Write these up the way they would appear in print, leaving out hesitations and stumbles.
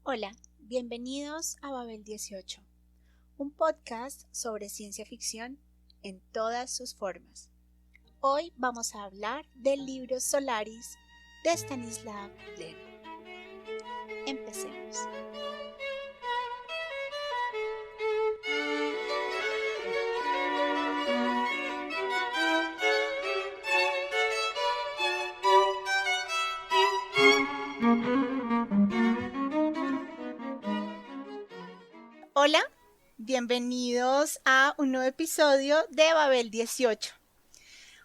Hola, bienvenidos a Babel 18, un podcast sobre ciencia ficción en todas sus formas. Hoy vamos a hablar del libro Solaris de Stanislav Lem. Empecemos. Hola, bienvenidos a un nuevo episodio de Babel 18.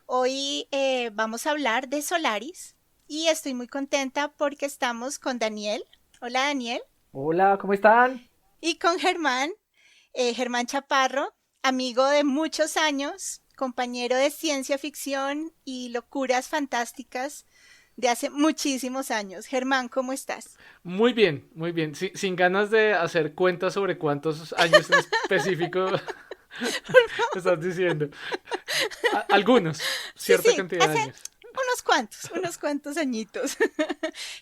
Hoy vamos a hablar de Solaris y estoy muy contenta porque estamos con Daniel. Hola Daniel. Hola, ¿cómo están? Y con Germán Chaparro, amigo de muchos años, compañero de ciencia ficción y locuras fantásticas de hace muchísimos años. Germán, ¿cómo estás? Muy bien, muy bien. Sin ganas de hacer cuentas sobre cuántos años en específico me estás diciendo. Algunos, Sí, cierta sí, cantidad de hace años. unos cuantos añitos.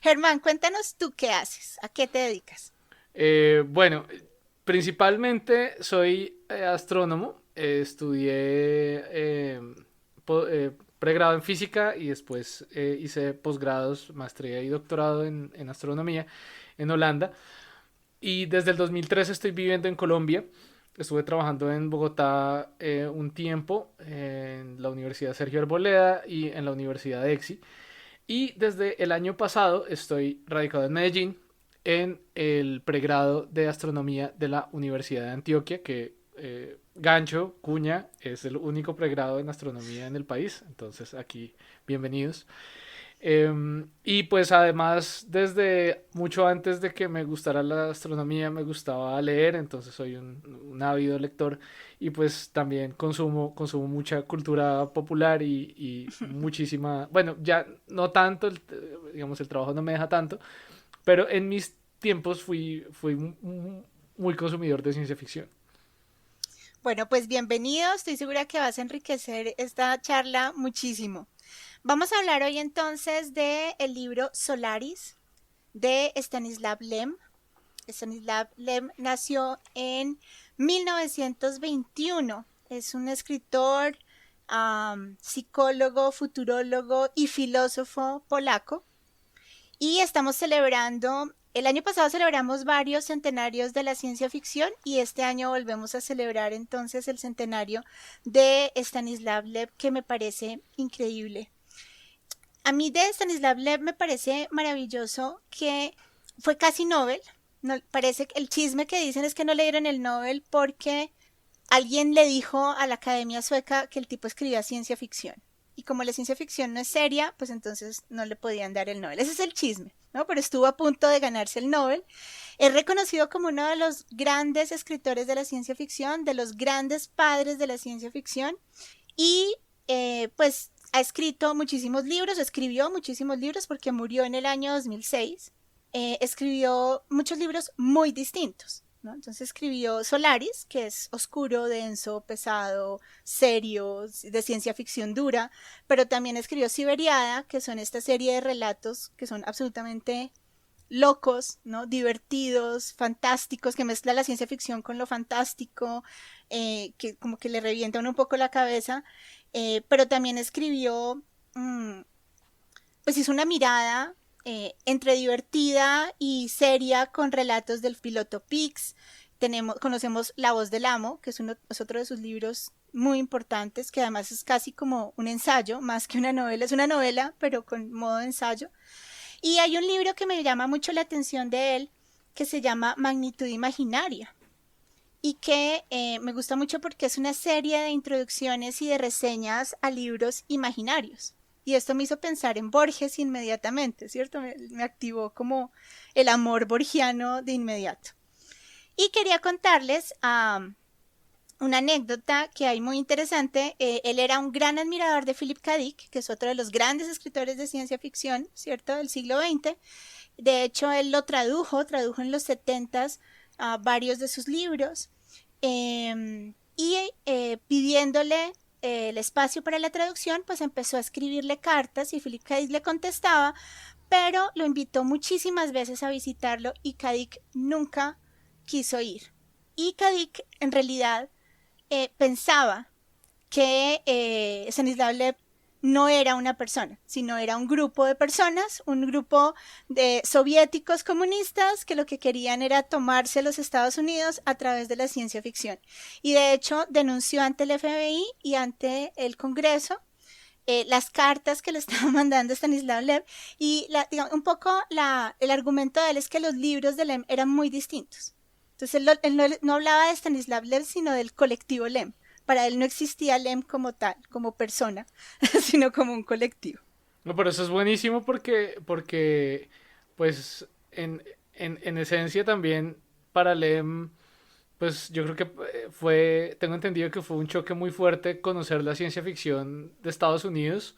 Germán, cuéntanos tú qué haces, a qué te dedicas. Bueno, principalmente soy astrónomo. Estudié pregrado en física y después hice posgrados, maestría y doctorado en astronomía en Holanda. Y desde el 2003 estoy viviendo en Colombia. Estuve trabajando en Bogotá un tiempo en la Universidad Sergio Arboleda y en la Universidad EXI. Y desde el año pasado estoy radicado en Medellín en el pregrado de astronomía de la Universidad de Antioquia, que gancho, cuña, es el único pregrado en astronomía en el país. Entonces aquí, bienvenidos. Y pues además, desde mucho antes de que me gustara la astronomía, me gustaba leer, entonces soy un ávido lector y pues también consumo mucha cultura popular y muchísima, bueno, ya no tanto, digamos, el trabajo no me deja tanto, pero en mis tiempos fui muy consumidor de ciencia ficción. Bueno, pues bienvenido, estoy segura que vas a enriquecer esta charla muchísimo. Vamos a hablar hoy entonces del libro Solaris de Stanislav Lem. Stanislav Lem nació en 1921. Es un escritor, psicólogo, futurólogo y filósofo polaco. Y estamos celebrando, el año pasado celebramos varios centenarios de la ciencia ficción y este año volvemos a celebrar entonces el centenario de Stanislav Lem, que me parece increíble. A mí de Stanislav Lem me parece maravilloso que fue casi Nobel. No, parece que el chisme que dicen es que no le dieron el Nobel porque alguien le dijo a la Academia Sueca que el tipo escribía ciencia ficción. Y como la ciencia ficción no es seria, pues entonces no le podían dar el Nobel. Ese es el chisme, ¿no? Pero estuvo a punto de ganarse el Nobel. Es reconocido como uno de los grandes escritores de la ciencia ficción, de los grandes padres de la ciencia ficción. Y pues ha escrito muchísimos libros, escribió muchísimos libros porque murió en el año 2006. Escribió muchos libros muy distintos, ¿no? Entonces escribió Solaris, que es oscuro, denso, pesado, serio, de ciencia ficción dura, pero también escribió Siberiada, que son esta serie de relatos que son absolutamente locos, ¿no? Divertidos, fantásticos, que mezcla la ciencia ficción con lo fantástico, que como que le revientan un poco la cabeza, pero también escribió, pues hizo una mirada entre divertida y seria con relatos del piloto Pix. Conocemos La voz del amo, que es otro de sus libros muy importantes, que además es casi como un ensayo, más que una novela. Es una novela, pero con modo de ensayo. Y hay un libro que me llama mucho la atención de él, que se llama Magnitud Imaginaria, y que me gusta mucho porque es una serie de introducciones y de reseñas a libros imaginarios. Y esto me hizo pensar en Borges inmediatamente, ¿cierto? Me activó como el amor borgiano de inmediato. Y quería contarles una anécdota que hay muy interesante. Él era un gran admirador de Philip K. Dick, que es otro de los grandes escritores de ciencia ficción, ¿cierto? Del siglo XX. De hecho, él lo tradujo en los 70 varios de sus libros. Pidiéndole el espacio para la traducción, pues empezó a escribirle cartas y Philip K. Dick le contestaba pero lo invitó muchísimas veces a visitarlo y K. Dick nunca quiso ir. Y K. Dick en realidad pensaba que Stanislav Lem no era una persona, sino era un grupo de personas, un grupo de soviéticos comunistas que lo que querían era tomarse los Estados Unidos a través de la ciencia ficción. Y de hecho denunció ante el FBI y ante el Congreso las cartas que le estaba mandando Stanislav Lem, y digamos, un poco el argumento de él es que los libros de Lem eran muy distintos. Entonces él no hablaba de Stanislav Lem, sino del colectivo Lem. Para él no existía Lem como tal, como persona, sino como un colectivo. No, pero eso es buenísimo porque pues, en esencia también para Lem, pues yo creo que tengo entendido que fue un choque muy fuerte conocer la ciencia ficción de Estados Unidos.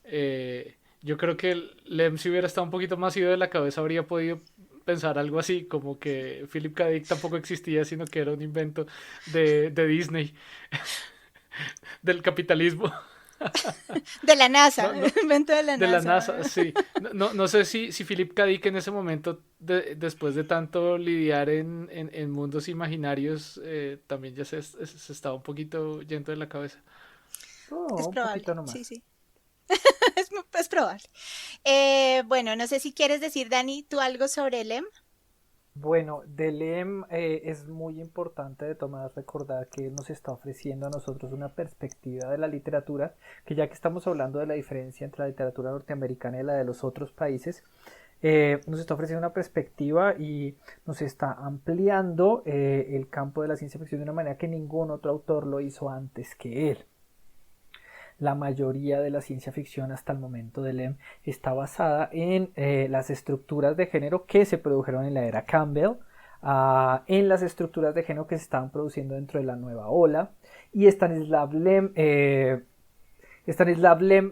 Yo creo que Lem, si hubiera estado un poquito más ido de la cabeza, habría podido pensar algo así, como que Philip K. Dick tampoco existía, sino que era un invento de Disney, del capitalismo. De la NASA, No, no, invento de la de la NASA. NASA, sí. No sé si Philip K. Dick en ese momento, después de tanto lidiar en mundos imaginarios, también ya se estaba un poquito yendo de la cabeza. Es Un probable, poquito nomás. sí, sí. Es probable. Bueno, no sé si quieres decir, Dani, tú algo sobre Lem. Bueno, de Lem es muy importante de Tomás recordar que él nos está ofreciendo a nosotros una perspectiva de la literatura, que ya que estamos hablando de la diferencia entre la literatura norteamericana y la de los otros países, nos está ofreciendo una perspectiva y nos está ampliando el campo de la ciencia ficción de una manera que ningún otro autor lo hizo antes que él. La mayoría de la ciencia ficción hasta el momento de Lem está basada en las estructuras de género que se produjeron en la era Campbell, en las estructuras de género que se estaban produciendo dentro de la nueva ola, y Stanislav Lem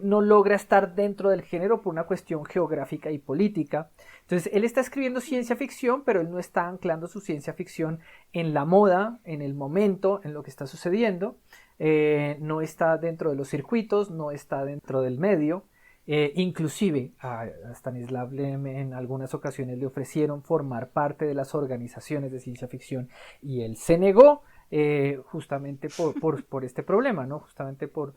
no logra estar dentro del género por una cuestión geográfica y política. Entonces él está escribiendo ciencia ficción, pero él no está anclando su ciencia ficción en la moda, en el momento, en lo que está sucediendo. No está dentro de los circuitos, no está dentro del medio. Inclusive a Stanislav Lem en algunas ocasiones le ofrecieron formar parte de las organizaciones de ciencia ficción y él se negó justamente por este problema, ¿no? Justamente por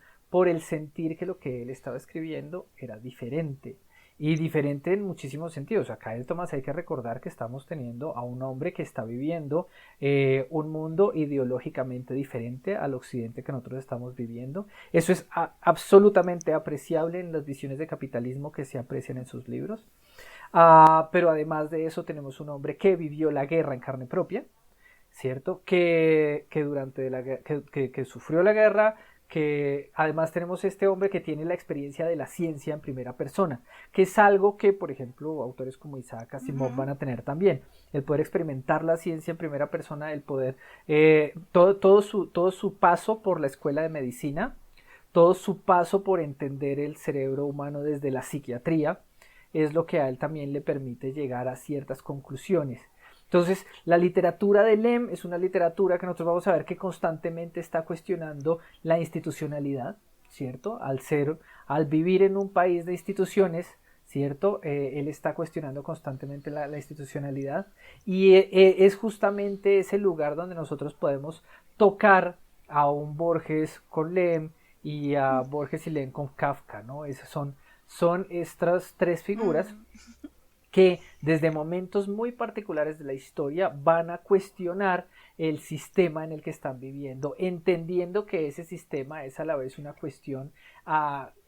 el sentir que lo que él estaba escribiendo era diferente. Y diferente en muchísimos sentidos. Acá en Tomás hay que recordar que estamos teniendo a un hombre que está viviendo un mundo ideológicamente diferente al occidente que nosotros estamos viviendo. Eso es absolutamente apreciable en las visiones de capitalismo que se aprecian en sus libros. Pero además de eso tenemos un hombre que vivió la guerra en carne propia, ¿cierto? Que durante que sufrió la guerra, que además tenemos este hombre que tiene la experiencia de la ciencia en primera persona, que es algo que, por ejemplo, autores como Isaac Asimov van a tener también, el poder experimentar la ciencia en primera persona, el poder, todo su paso por la escuela de medicina, todo su paso por entender el cerebro humano desde la psiquiatría, es lo que a él también le permite llegar a ciertas conclusiones. Entonces, la literatura de Lem es una literatura que nosotros vamos a ver que constantemente está cuestionando la institucionalidad, ¿cierto? Al vivir en un país de instituciones, ¿cierto? Él está cuestionando constantemente la institucionalidad y es justamente ese lugar donde nosotros podemos tocar a un Borges con Lem y a Borges y Lem con Kafka, ¿no? Esas son estas tres figuras que desde momentos muy particulares de la historia van a cuestionar el sistema en el que están viviendo, entendiendo que ese sistema es a la vez una cuestión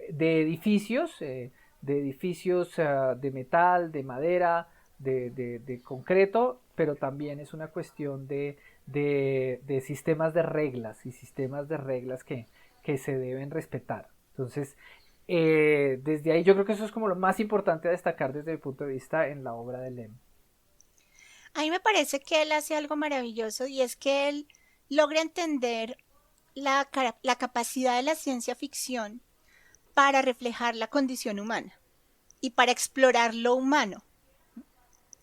de edificios de metal, de madera, de concreto, pero también es una cuestión de sistemas de reglas y sistemas de reglas que se deben respetar. Entonces, desde ahí yo creo que eso es como lo más importante a destacar desde mi punto de vista en la obra de Lem. A mí me parece que él hace algo maravilloso y es que él logra entender la capacidad de la ciencia ficción para reflejar la condición humana y para explorar lo humano.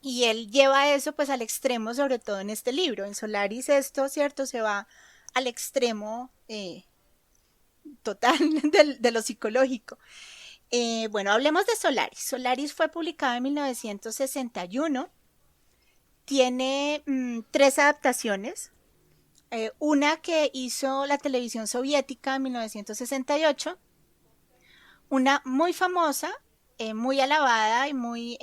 Y él lleva eso pues al extremo, sobre todo en este libro. En Solaris esto, ¿cierto? Se va al extremo total de lo psicológico. Bueno, hablemos de Solaris. Solaris fue publicado en 1961. Tiene 3 adaptaciones. Una que hizo la televisión soviética en 1968. Una muy famosa, muy alabada y muy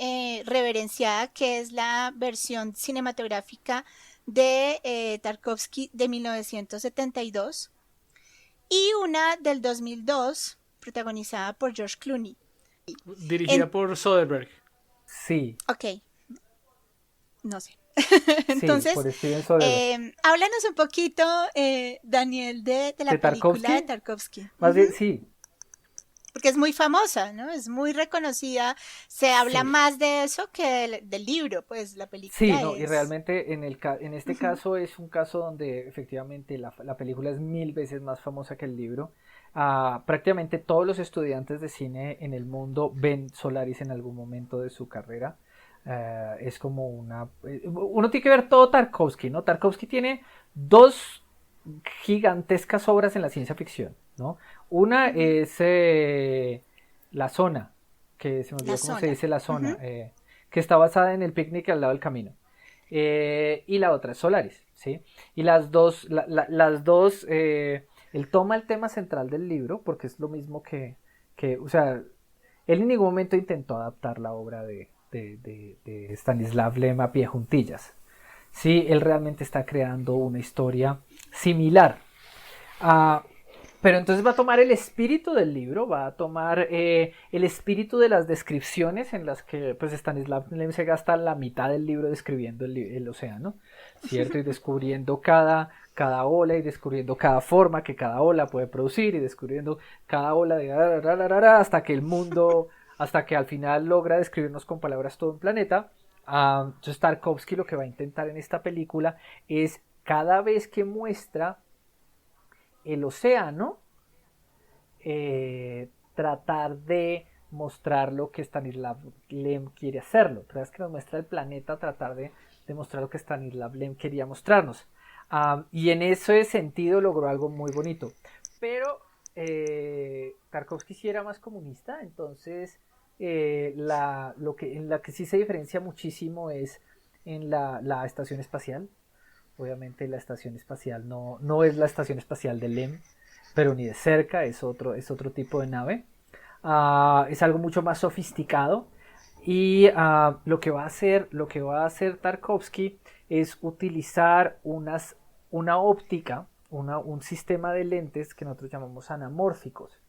reverenciada, que es la versión cinematográfica de Tarkovsky de 1972. Y una del 2002, protagonizada por George Clooney. Dirigida por Soderbergh. Sí, Ok, no sé. sí, Entonces, por Steven Soderbergh. háblanos un poquito, Daniel, de la ¿De película de Tarkovsky? Tarkovsky. Más bien, sí, Porque es muy famosa, ¿no? Es muy reconocida. Se habla sí. más de eso que del libro, pues la Sí, película no, y es... realmente en este Ujú. caso es un caso donde efectivamente la película es 1000 veces más famosa que el libro. Prácticamente todos los estudiantes de cine en el mundo ven Solaris en algún momento de su carrera. Es como uno tiene que ver todo Tarkovsky, ¿no? Tarkovsky tiene dos gigantescas obras en la ciencia ficción, ¿no? Una Ujú. es La Zona, que se me La olvidó cómo se zona. dice La Ujú. Zona, que está basada en el picnic al lado del camino. Y la otra es Solaris, ¿sí? Y las dos, él toma el tema central del libro, porque es lo mismo o sea, él en ningún momento intentó adaptar la obra de Stanislav Lem a pie juntillas. Sí, él realmente está creando una historia similar. Ah, pero entonces va a tomar el espíritu del libro, va a tomar el espíritu de las descripciones en las que pues Stanislav Lem se gasta la mitad del libro describiendo el océano, ¿cierto? Y descubriendo cada ola y descubriendo cada forma que cada ola puede producir y descubriendo cada ola hasta que el mundo, hasta que al final logra describirnos con palabras todo un planeta. Entonces Tarkovsky lo que va a intentar en esta película es cada vez que muestra el océano, tratar de mostrar lo que Stanislav Lem quiere hacerlo. Cada vez que nos muestra el planeta, tratar de mostrar lo que Stanislav Lem quería mostrarnos. Y en ese sentido logró algo muy bonito. Pero Tarkovsky sí era más comunista, entonces en la que sí se diferencia muchísimo es en la estación espacial. Obviamente la estación espacial no es la estación espacial de LEM, pero ni de cerca, es otro tipo de nave. Es algo mucho más sofisticado. Y lo que va a hacer Tarkovsky es utilizar una óptica, un sistema de lentes que nosotros llamamos anamórficos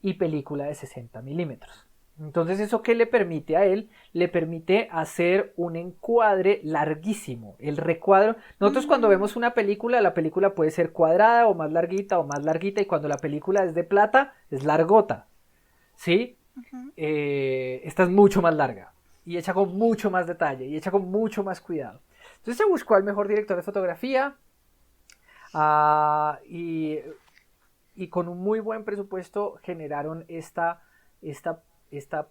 y película de 60 milímetros. Entonces, ¿eso qué le permite a él? Le permite hacer un encuadre larguísimo. El recuadro. Nosotros cuando Mm, vemos una película, la película puede ser cuadrada o más larguita, y cuando la película es de plata, es largota. ¿Sí? ujú. Esta es mucho más larga y hecha con mucho más detalle y hecha con mucho más cuidado. Entonces se buscó al mejor director de fotografía uh, y y con un muy buen presupuesto generaron esta, esta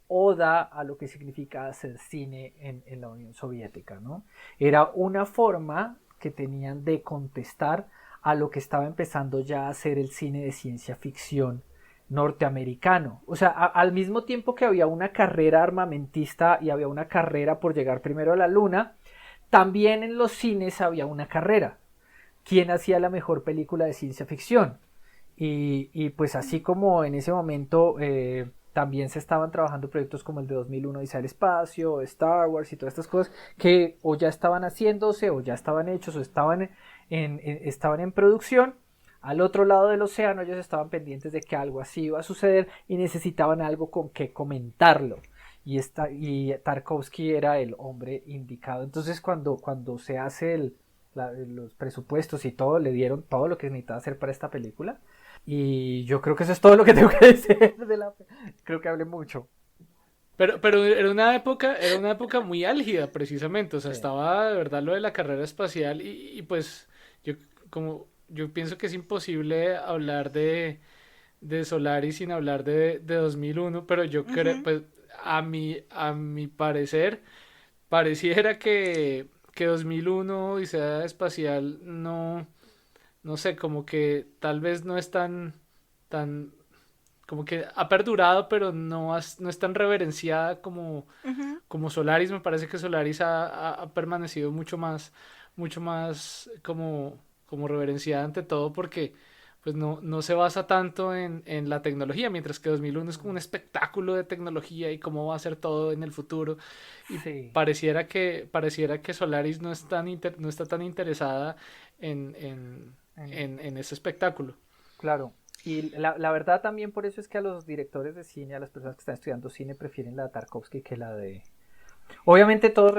oda a lo que significa hacer cine en la Unión Soviética, ¿no? Era una forma que tenían de contestar a lo que estaba empezando ya a ser el cine de ciencia ficción norteamericano. O sea, al mismo tiempo que había una carrera armamentista y había una carrera por llegar primero a la luna, también en los cines había una carrera. ¿Quién hacía la mejor película de ciencia ficción? Y pues así como en ese momento también se estaban trabajando proyectos como el de 2001 Odisea del Espacio, Star Wars y todas estas cosas que o ya estaban haciéndose o ya estaban hechos o estaban en producción. Al otro lado del océano ellos estaban pendientes de que algo así iba a suceder y necesitaban algo con que comentarlo. Y Tarkovsky era el hombre indicado. Entonces cuando se hace los presupuestos y todo, le dieron todo lo que necesitaba hacer para esta película. Y yo creo que eso es todo lo que tengo que decir Creo que hablé mucho. Pero era una época muy álgida, precisamente. O sea, Sí. estaba de verdad lo de la carrera espacial y pues yo yo pienso que es imposible hablar de Solaris sin hablar de 2001, pero yo creo, Ujú. pues a mi parecer, pareciera que 2001 Odisea Espacial no sé, como que tal vez no es tan como que ha perdurado, pero no es tan reverenciada como Solaris. Me parece que Solaris ha permanecido mucho más como reverenciada ante todo porque pues no se basa tanto en la tecnología, mientras que 2001 es como un espectáculo de tecnología y cómo va a ser todo en el futuro. Y Sí, pareciera que Solaris no está tan interesada en, en, en- en ese espectáculo. claro. Y la verdad también por eso es que a los directores de cine, a las personas que están estudiando cine, prefieren la de Tarkovsky que la de... Obviamente todos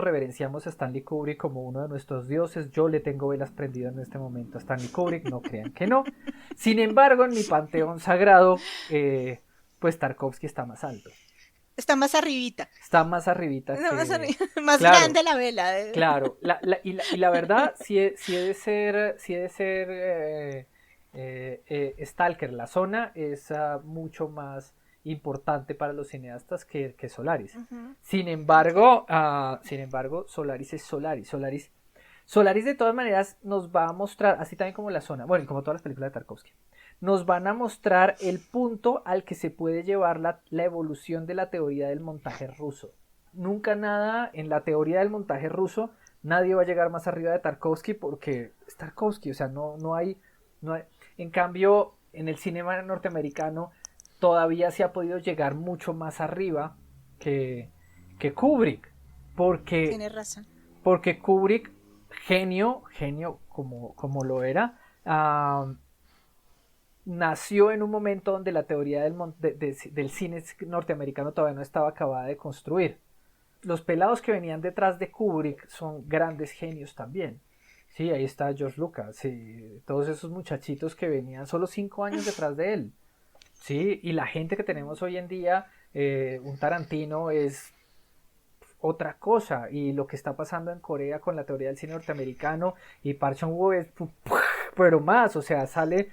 reverenciamos a Stanley Kubrick como uno de nuestros dioses. Yo le tengo velas prendidas en este momento a Stanley Kubrick, no crean que no. Sin embargo, en mi panteón sagrado, pues Tarkovsky está más alto. Está más arribita. Está más arribita No, que... más Claro, grande la vela. claro. Y la verdad, si he de ser, Stalker, la zona es mucho más importante para los cineastas que Solaris. Ujú, ok. Sin embargo, Solaris es Solaris. Solaris de todas maneras nos va a mostrar, así también como la zona, bueno, y como todas las películas de Tarkovsky, nos van a mostrar el punto al que se puede llevar la evolución de la teoría del montaje ruso. Nunca nada en la teoría del montaje ruso, nadie va a llegar más arriba de Tarkovsky porque es Tarkovsky, o sea, no hay. En cambio, en el cine norteamericano todavía se ha podido llegar mucho más arriba que, que Kubrick, porque, Tienes razón. porque Kubrick, genio como lo era, nació en un momento donde la teoría del cine norteamericano todavía no estaba acabada de construir. Los pelados que venían detrás de Kubrick son grandes genios también. Sí, ahí está George Lucas, sí, todos esos muchachitos que venían solo 5 años detrás de él. Sí, y la gente que tenemos hoy en día, un Tarantino es otra cosa. Y lo que está pasando en Corea con la teoría del cine norteamericano y Park Chan-wook es, pero más, o sea, salen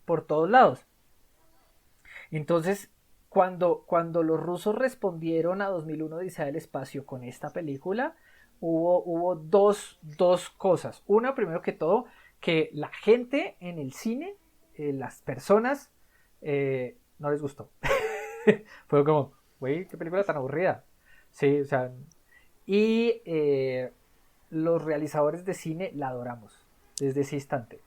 por todos lados. Entonces, cuando los rusos respondieron a 2001 Odisea del Espacio con esta película, hubo dos cosas. Una, primero que todo, que la gente en el cine, las personas, no les gustó. Fue como, güey, qué película tan aburrida. Sí, o sea, y los realizadores de cine la adoramos desde ese instante.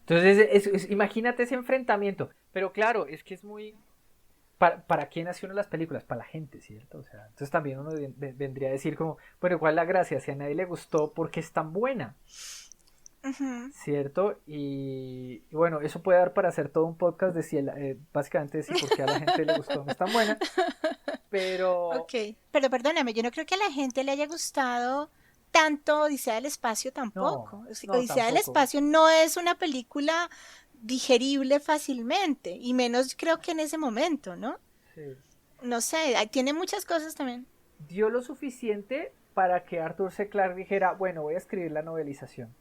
Entonces, imagínate ese enfrentamiento. Pero claro, es que es muy... ¿Para quién hace uno las películas? Para la gente, ¿cierto? O sea, entonces también uno vendría a decir como, bueno, ¿cuál es la gracia? Si a nadie le gustó, ¿por qué es tan buena? Ujú, ¿Cierto? Y bueno, eso puede dar para hacer todo un podcast de si básicamente decir por qué a la gente le gustó, no es tan buena. Pero... ok. Pero perdóname, yo no creo que a la gente le haya gustado tanto Odisea del Espacio No, tampoco. no, Odisea del tampoco. Espacio no es una película digerible fácilmente, y menos creo que en ese momento, ¿no? Sí. No sé, tiene muchas cosas también. Dio lo suficiente para que Arthur C. Clarke dijera, bueno, voy a escribir la novelización.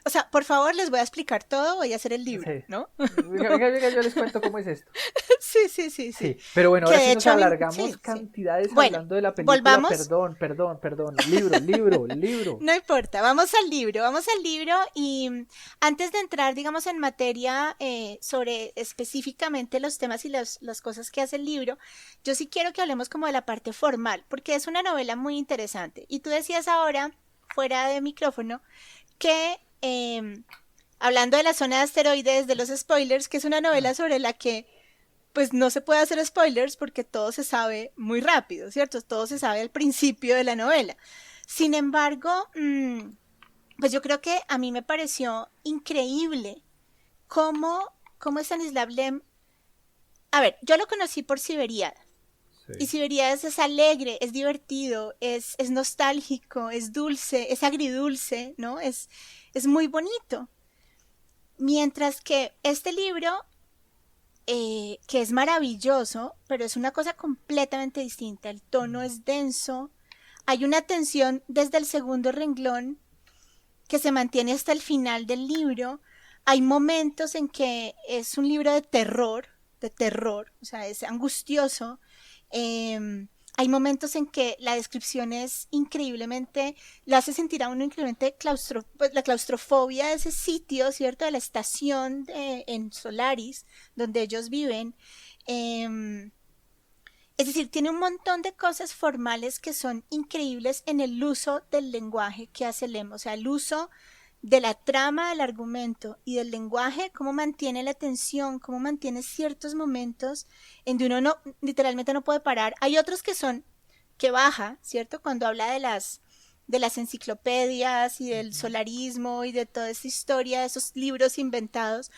O sea, por favor, les voy a explicar todo, voy a hacer el libro, Sí. ¿no? Venga, yo les cuento cómo es esto. Sí, sí, sí, sí. Sí, pero bueno, Que ahora sí de nos hecho a mí, alargamos sí, sí. cantidades Bueno, hablando de la película. volvamos. Perdón. Libro. No importa, vamos al libro y antes de entrar, digamos, en materia sobre específicamente los temas y las cosas que hace el libro, yo sí quiero que hablemos como de la parte formal, porque es una novela muy interesante. Y tú decías ahora, fuera de micrófono, que hablando de la zona de asteroides, de los spoilers, que es una Mm, novela sobre la que pues no se puede hacer spoilers porque todo se sabe muy rápido, ¿cierto? Todo se sabe al principio de la novela. Sin embargo, pues yo creo que a mí me pareció increíble cómo Stanislav Lem... A ver, yo lo conocí por Siberiada. Y sí. Siberiada es alegre, es divertido, es nostálgico, es dulce, es agridulce, ¿no? Es muy bonito. Mientras que este libro que es maravilloso, pero es una cosa completamente distinta. El tono Mm, es denso, hay una tensión desde el segundo renglón que se mantiene hasta el final del libro. Hay momentos en que es un libro de terror, o sea, es angustioso. Eh, hay momentos en que la descripción es increíblemente, lo hace sentir a uno increíblemente pues, la claustrofobia de ese sitio, ¿cierto? De la estación en Solaris, donde ellos viven. Eh, es decir, tiene un montón de cosas formales que son increíbles en el uso del lenguaje que hace Lem, o sea, el uso de la trama del argumento y del lenguaje, cómo mantiene la tensión, cómo mantiene ciertos momentos en donde uno no, literalmente no puede parar. Hay otros que son, que baja, ¿cierto? Cuando habla de las enciclopedias y del solarismo y de toda esa historia, de esos libros inventados,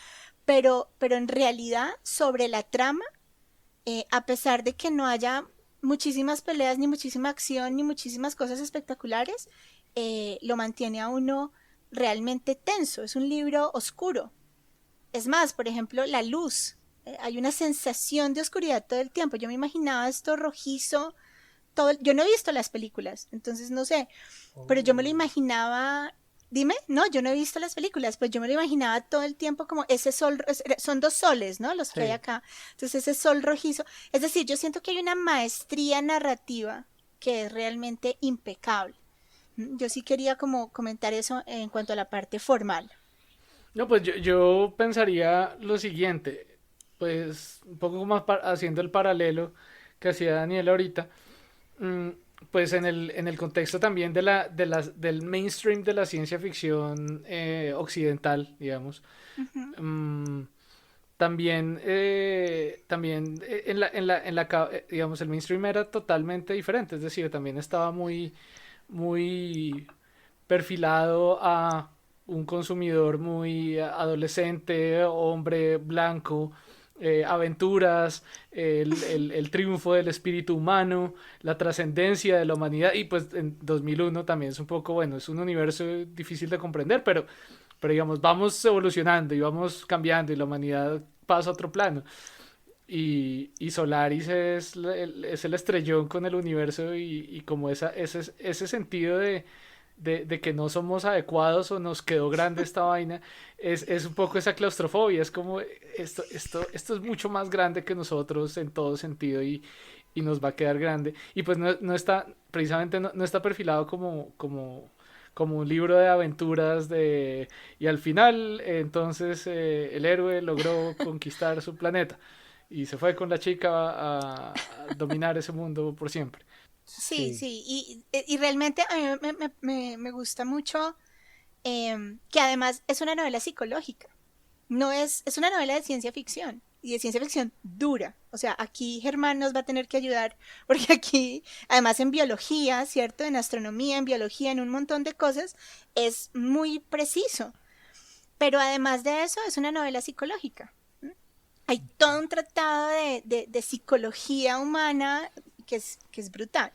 pero en realidad sobre la trama, a pesar de que no haya muchísimas peleas, ni muchísima acción, ni muchísimas cosas espectaculares, lo mantiene a uno realmente tenso. Es un libro oscuro. Es más, por ejemplo, la luz. Hay una sensación de oscuridad todo el tiempo. Yo me imaginaba esto rojizo. Yo no he visto las películas, entonces no sé. Pero yo me lo imaginaba. Dime, no, yo no he visto las películas, pues yo me lo imaginaba todo el tiempo como ese sol, son dos soles, ¿no? Los que hay acá. Entonces ese sol rojizo. Es decir, yo siento que hay una maestría narrativa que es realmente impecable. Yo sí quería como comentar eso en cuanto a la parte formal. No, pues yo pensaría lo siguiente, pues un poco más haciendo el paralelo que hacía Daniel ahorita, mm, pues en el contexto también del mainstream de la ciencia ficción occidental, digamos, Ujú, mm, también digamos, el mainstream era totalmente diferente, es decir, también estaba muy perfilado a un consumidor muy adolescente, hombre blanco, aventuras, el triunfo del espíritu humano, la trascendencia de la humanidad, y pues en 2001 también es un poco, bueno, es un universo difícil de comprender, pero digamos, vamos evolucionando y vamos cambiando y la humanidad pasa a otro plano. Y Solaris es el estrellón con el universo y como ese sentido de que no somos adecuados o nos quedó grande esta vaina, es un poco esa claustrofobia, es como esto es mucho más grande que nosotros en todo sentido y nos va a quedar grande. Y pues no está, precisamente no está perfilado como un libro de aventuras y al final entonces el héroe logró conquistar su planeta y se fue con la chica a dominar ese mundo por siempre. sí, Sí, sí, y realmente a mí me gusta mucho que además es una novela psicológica, no es una novela de ciencia ficción y de ciencia ficción dura. O sea, aquí Germán nos va a tener que ayudar porque aquí, además en biología, ¿cierto? En astronomía, en biología, en un montón de cosas, es muy preciso. Pero además de eso, es una novela psicológica. Hay todo un tratado de psicología humana que es brutal.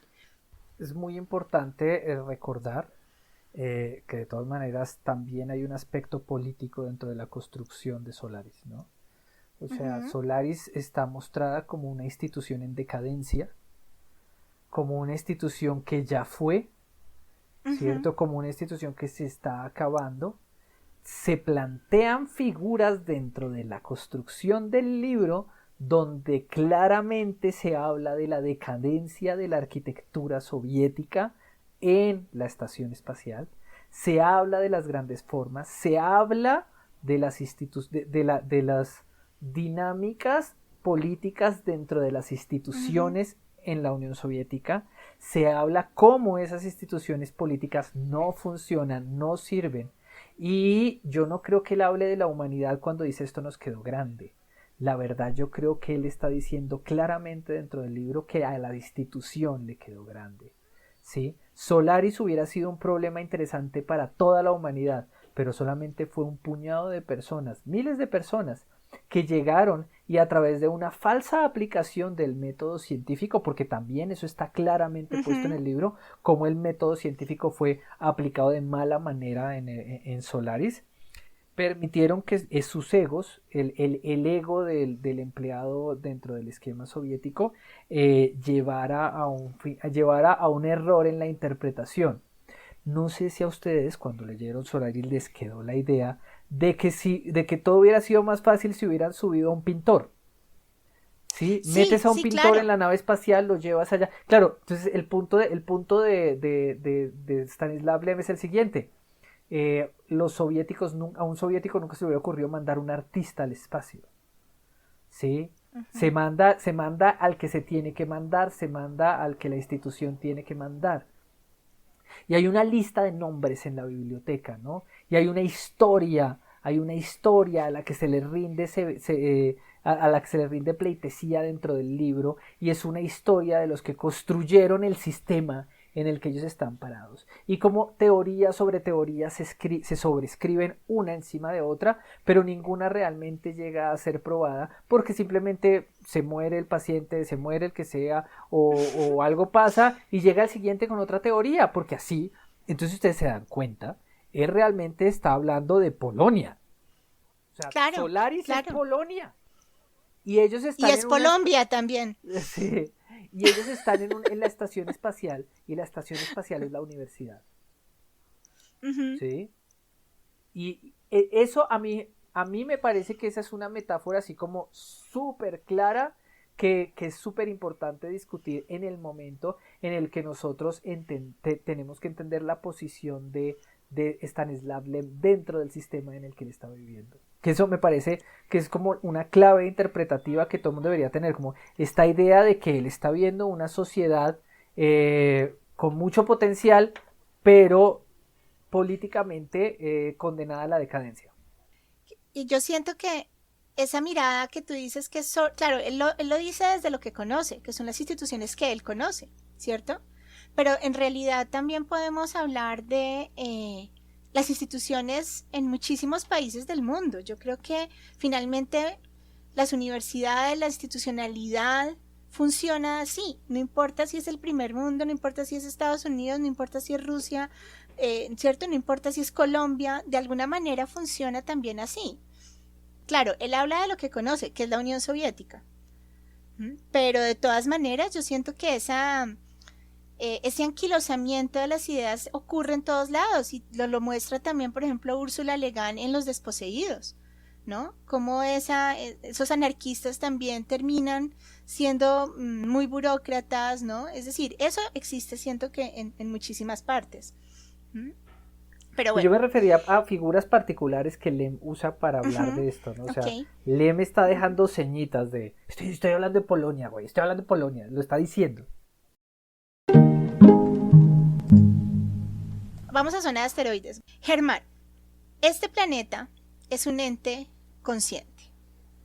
es muy importante recordar que de todas maneras también hay un aspecto político dentro de la construcción de Solaris, ¿no? O sea, Ujú, Solaris está mostrada como una institución en decadencia, como una institución que ya fue, ujú, ¿cierto? Como una institución que se está acabando. Se plantean figuras dentro de la construcción del libro donde claramente se habla de la decadencia de la arquitectura soviética en la estación espacial, se habla de las grandes formas, se habla de las, de las dinámicas políticas dentro de las ujú, instituciones en la Unión Soviética, se habla cómo esas instituciones políticas no funcionan, no sirven, y yo no creo que él hable de la humanidad cuando dice esto nos quedó grande. La verdad yo creo que él está diciendo claramente dentro del libro que a la institución le quedó grande. ¿Sí? Solaris hubiera sido un problema interesante para toda la humanidad, pero solamente fue un puñado de personas, miles de personas, que llegaron y a través de una falsa aplicación del método científico, porque también eso está claramente puesto en ujú, el libro, cómo el método científico fue aplicado de mala manera en Solaris, permitieron que sus egos, el ego del empleado dentro del esquema soviético, llevara a un error en la interpretación. No sé si a ustedes cuando leyeron Solaris les quedó la idea de que, si, de que todo hubiera sido más fácil si hubieran subido a un pintor. ¿sí? Sí, Metes a un sí, pintor en claro. la nave espacial, lo llevas allá. Claro, entonces el punto de Stanislav Lem es el siguiente. Los soviéticos, a un soviético nunca se le hubiera ocurrido mandar un artista al espacio. ¿Sí? Ujú. Se manda al que se tiene que mandar, se manda al que la institución tiene que mandar. Y hay una lista de nombres en la biblioteca, ¿no? Y hay una historia a la que se le rinde, a la que se le rinde pleitesía dentro del libro, y es una historia de los que construyeron el sistema en el que ellos están parados. Y como teoría sobre teoría se sobrescriben una encima de otra, pero ninguna realmente llega a ser probada porque simplemente se muere el paciente, se muere el que sea, o algo pasa y llega el siguiente con otra teoría, porque así, entonces ustedes se dan cuenta, él realmente está hablando de Polonia. O sea, Claro, Solaris es claro. Polonia. Y ellos Y están es en una, Colombia también. sí, y ellos están en la estación espacial, y la estación espacial es la universidad, Ujú. ¿sí? Y eso a mí me parece que esa es una metáfora así como súper clara que es súper importante discutir en el momento en el que nosotros tenemos que entender la posición de Stanislav Lem dentro del sistema en el que él está viviendo. Que eso me parece que es como una clave interpretativa que todo el mundo debería tener, como esta idea de que él está viendo una sociedad con mucho potencial, pero políticamente condenada a la decadencia. Y yo siento que esa mirada que tú dices que es, claro, él lo dice desde lo que conoce, que son las instituciones que él conoce, ¿cierto? Pero en realidad también podemos hablar de las instituciones en muchísimos países del mundo. Yo creo que finalmente las universidades, la institucionalidad funciona así. No importa si es el primer mundo, no importa si es Estados Unidos, no importa si es Rusia, ¿cierto? No importa si es Colombia, de alguna manera funciona también así. Claro, él habla de lo que conoce, que es la Unión Soviética. Pero de todas maneras, yo siento que ese anquilosamiento de las ideas ocurre en todos lados y lo muestra también, por ejemplo, Úrsula Le Guin en Los Desposeídos, ¿no? Como esos anarquistas también terminan siendo muy burócratas, ¿no? Es decir, eso existe, siento que en muchísimas partes. ¿Mm? Pero Pues yo bueno, me refería a figuras particulares que Lem usa para hablar uh-huh, de esto, ¿no? O ok. sea, Lem está dejando señitas de, estoy hablando de Polonia, güey, estoy hablando de Polonia, lo está diciendo. Vamos a zona de asteroides. Germán, este planeta es un ente consciente,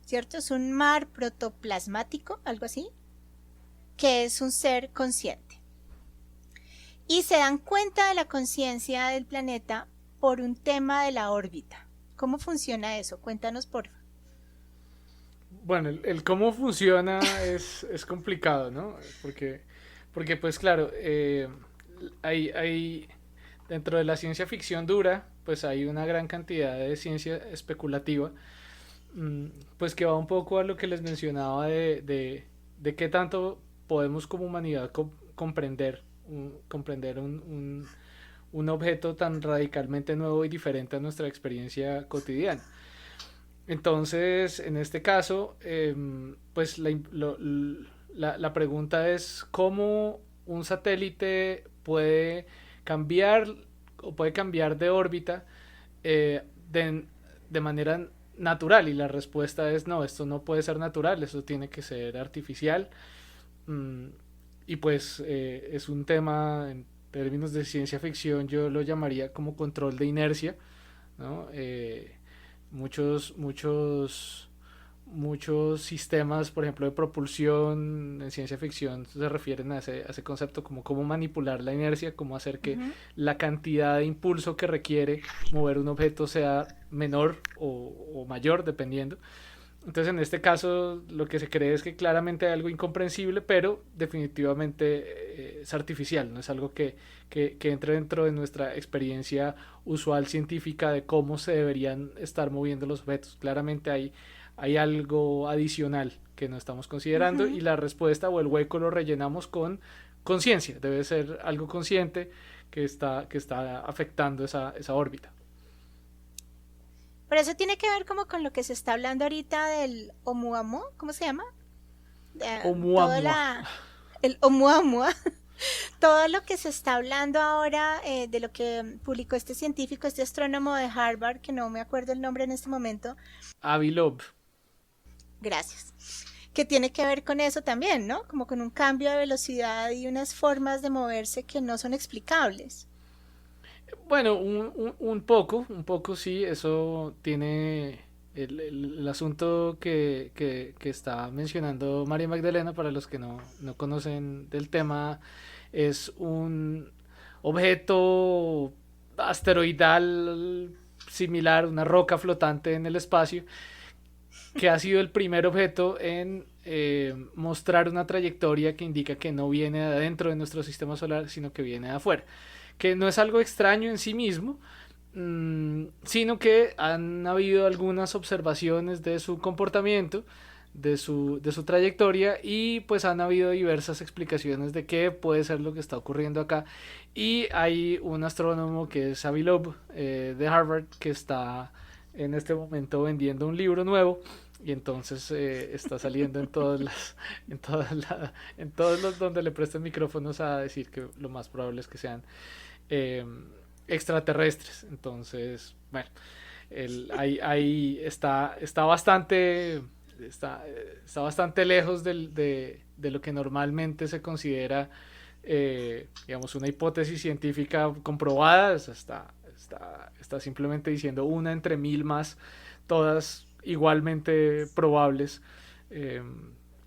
¿cierto? Es un mar protoplasmático, algo así, que es un ser consciente. Y se dan cuenta de la conciencia del planeta por un tema de la órbita. ¿Cómo funciona eso? Cuéntanos, por favor. Bueno, el cómo funciona es complicado, ¿no? Porque pues claro, hay, dentro de la ciencia ficción dura, pues hay una gran cantidad de ciencia especulativa, mm, pues que va un poco a lo que les mencionaba de qué tanto podemos como humanidad comprender, comprender un objeto tan radicalmente nuevo y diferente a nuestra experiencia cotidiana. Entonces, en este caso, pues la pregunta es cómo un satélite puede cambiar o puede cambiar de órbita eh, de, de manera natural, y la respuesta es no, esto no puede ser natural, esto tiene que ser artificial. Mm, y pues es un tema en términos de ciencia ficción, yo lo llamaría como control de inercia, ¿no? Muchos sistemas, por ejemplo, de propulsión en ciencia ficción se refieren a ese concepto como cómo manipular la inercia, cómo hacer que Uh-huh. la cantidad de impulso que requiere mover un objeto sea menor o mayor, dependiendo. Entonces, en este caso, lo que se cree es que claramente hay algo incomprensible, pero definitivamente es artificial, no es algo que entre dentro de nuestra experiencia usual científica de cómo se deberían estar moviendo los objetos. Claramente hay algo adicional que no estamos considerando, Uh-huh. y la respuesta o el hueco lo rellenamos con conciencia. Debe ser algo consciente que está afectando esa órbita. Pero eso tiene que ver como con lo que se está hablando ahorita del Oumuamua, ¿cómo se llama? Toda Oumuamua. el Oumuamua, todo lo que se está hablando ahora de lo que publicó este científico, este astrónomo de Harvard, que no me acuerdo el nombre en este momento, Avi Loeb. gracias, que tiene que ver con eso también, ¿no? Como con un cambio de velocidad y unas formas de moverse que no son explicables. Bueno, un poco sí, eso tiene el asunto que está mencionando María Magdalena, para los que no conocen del tema, es un objeto asteroidal similar, una roca flotante en el espacio, que ha sido el primer objeto en mostrar una trayectoria que indica que no viene de adentro de nuestro sistema solar, sino que viene de afuera. Que no es algo extraño en sí mismo, sino que han habido algunas observaciones de su comportamiento, de su trayectoria, y pues han habido diversas explicaciones de qué puede ser lo que está ocurriendo acá. Y hay un astrónomo que es Avi Loeb, de Harvard, que está en este momento vendiendo un libro nuevo, y entonces está saliendo en todos los donde le presten micrófonos a decir que lo más probable es que sean eh, extraterrestres. Entonces, bueno, ahí está bastante está bastante lejos de lo que normalmente se considera, digamos, una hipótesis científica comprobada. Está simplemente diciendo una entre mil más, todas igualmente probables, eh,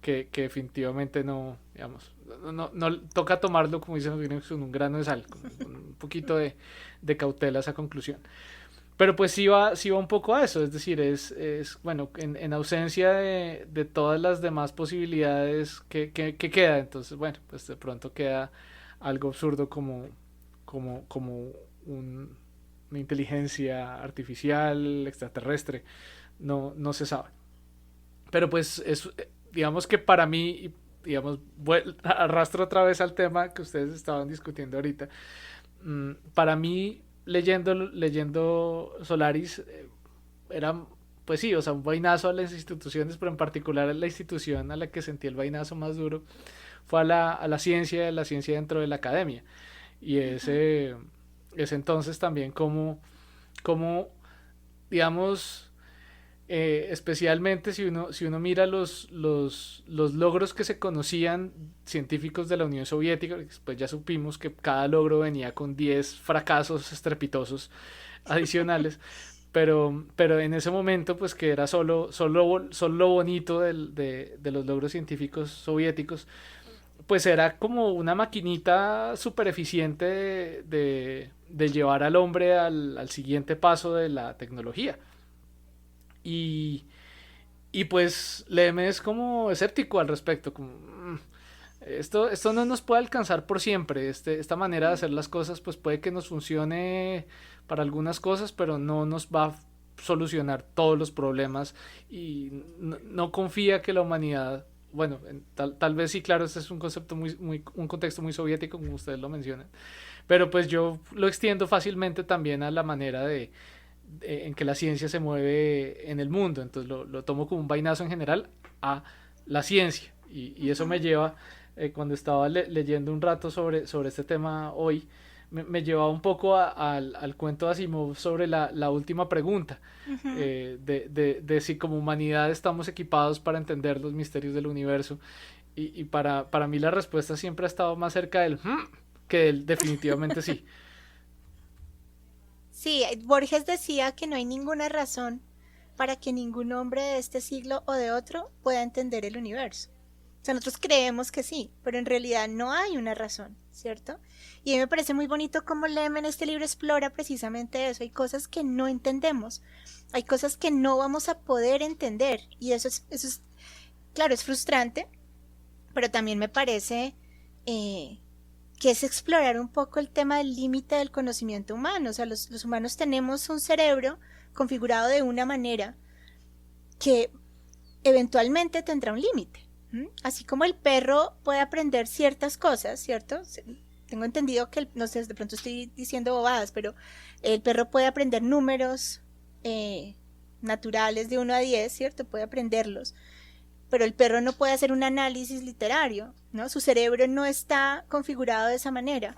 que definitivamente no, digamos, no toca tomarlo, como dicen los gringos, con un grano de sal, con un poquito de cautela esa conclusión. Pero pues sí va un poco a eso, es decir, es bueno, en ausencia de todas las demás posibilidades que queda, entonces bueno, pues de pronto queda algo absurdo como una inteligencia artificial, extraterrestre, no se sabe. Pero pues digamos que para mí, digamos, arrastro otra vez al tema que ustedes estaban discutiendo ahorita. Para mí, leyendo Solaris, era, pues sí, o sea, un vainazo a las instituciones, pero en particular a la institución a la que sentí el vainazo más duro fue a la ciencia dentro de la academia. Y ese entonces también como digamos, especialmente si uno mira los logros que se conocían científicos de la Unión Soviética, pues ya supimos que cada logro venía con 10 fracasos estrepitosos adicionales, pero en ese momento, pues que era solo lo bonito de los logros científicos soviéticos, pues era como una maquinita súper eficiente de llevar al hombre al siguiente paso de la tecnología. Y, y pues Leme es como escéptico al respecto, como esto no nos puede alcanzar por siempre, esta manera de hacer las cosas pues puede que nos funcione para algunas cosas, pero no nos va a solucionar todos los problemas, y no confía que la humanidad, bueno, tal vez sí, claro, este es un concepto un contexto muy soviético, como ustedes lo mencionan, pero pues yo lo extiendo fácilmente también a la manera en que la ciencia se mueve en el mundo. Entonces lo tomo como un vainazo en general a la ciencia. Y eso me lleva, cuando estaba leyendo un rato sobre este tema hoy, me llevaba un poco al cuento de Asimov sobre la última pregunta, Ujú. de si como humanidad estamos equipados para entender los misterios del universo. Y para mí la respuesta siempre ha estado más cerca del que del definitivamente sí. Sí, Borges decía que no hay ninguna razón para que ningún hombre de este siglo o de otro pueda entender el universo. O sea, nosotros creemos que sí, pero en realidad no hay una razón, ¿cierto? Y a mí me parece muy bonito cómo Lem en este libro explora precisamente eso. Hay cosas que no entendemos, hay cosas que no vamos a poder entender, y eso es claro, es frustrante, pero también me parece eh, que es explorar un poco el tema del límite del conocimiento humano. O sea, los humanos tenemos un cerebro configurado de una manera que eventualmente tendrá un límite. Así como el perro puede aprender ciertas cosas, ¿cierto? Tengo entendido que, no sé, de pronto estoy diciendo bobadas, pero el perro puede aprender números naturales de 1 a 10, ¿cierto? Puede aprenderlos, pero el perro no puede hacer un análisis literario, ¿no? Su cerebro no está configurado de esa manera.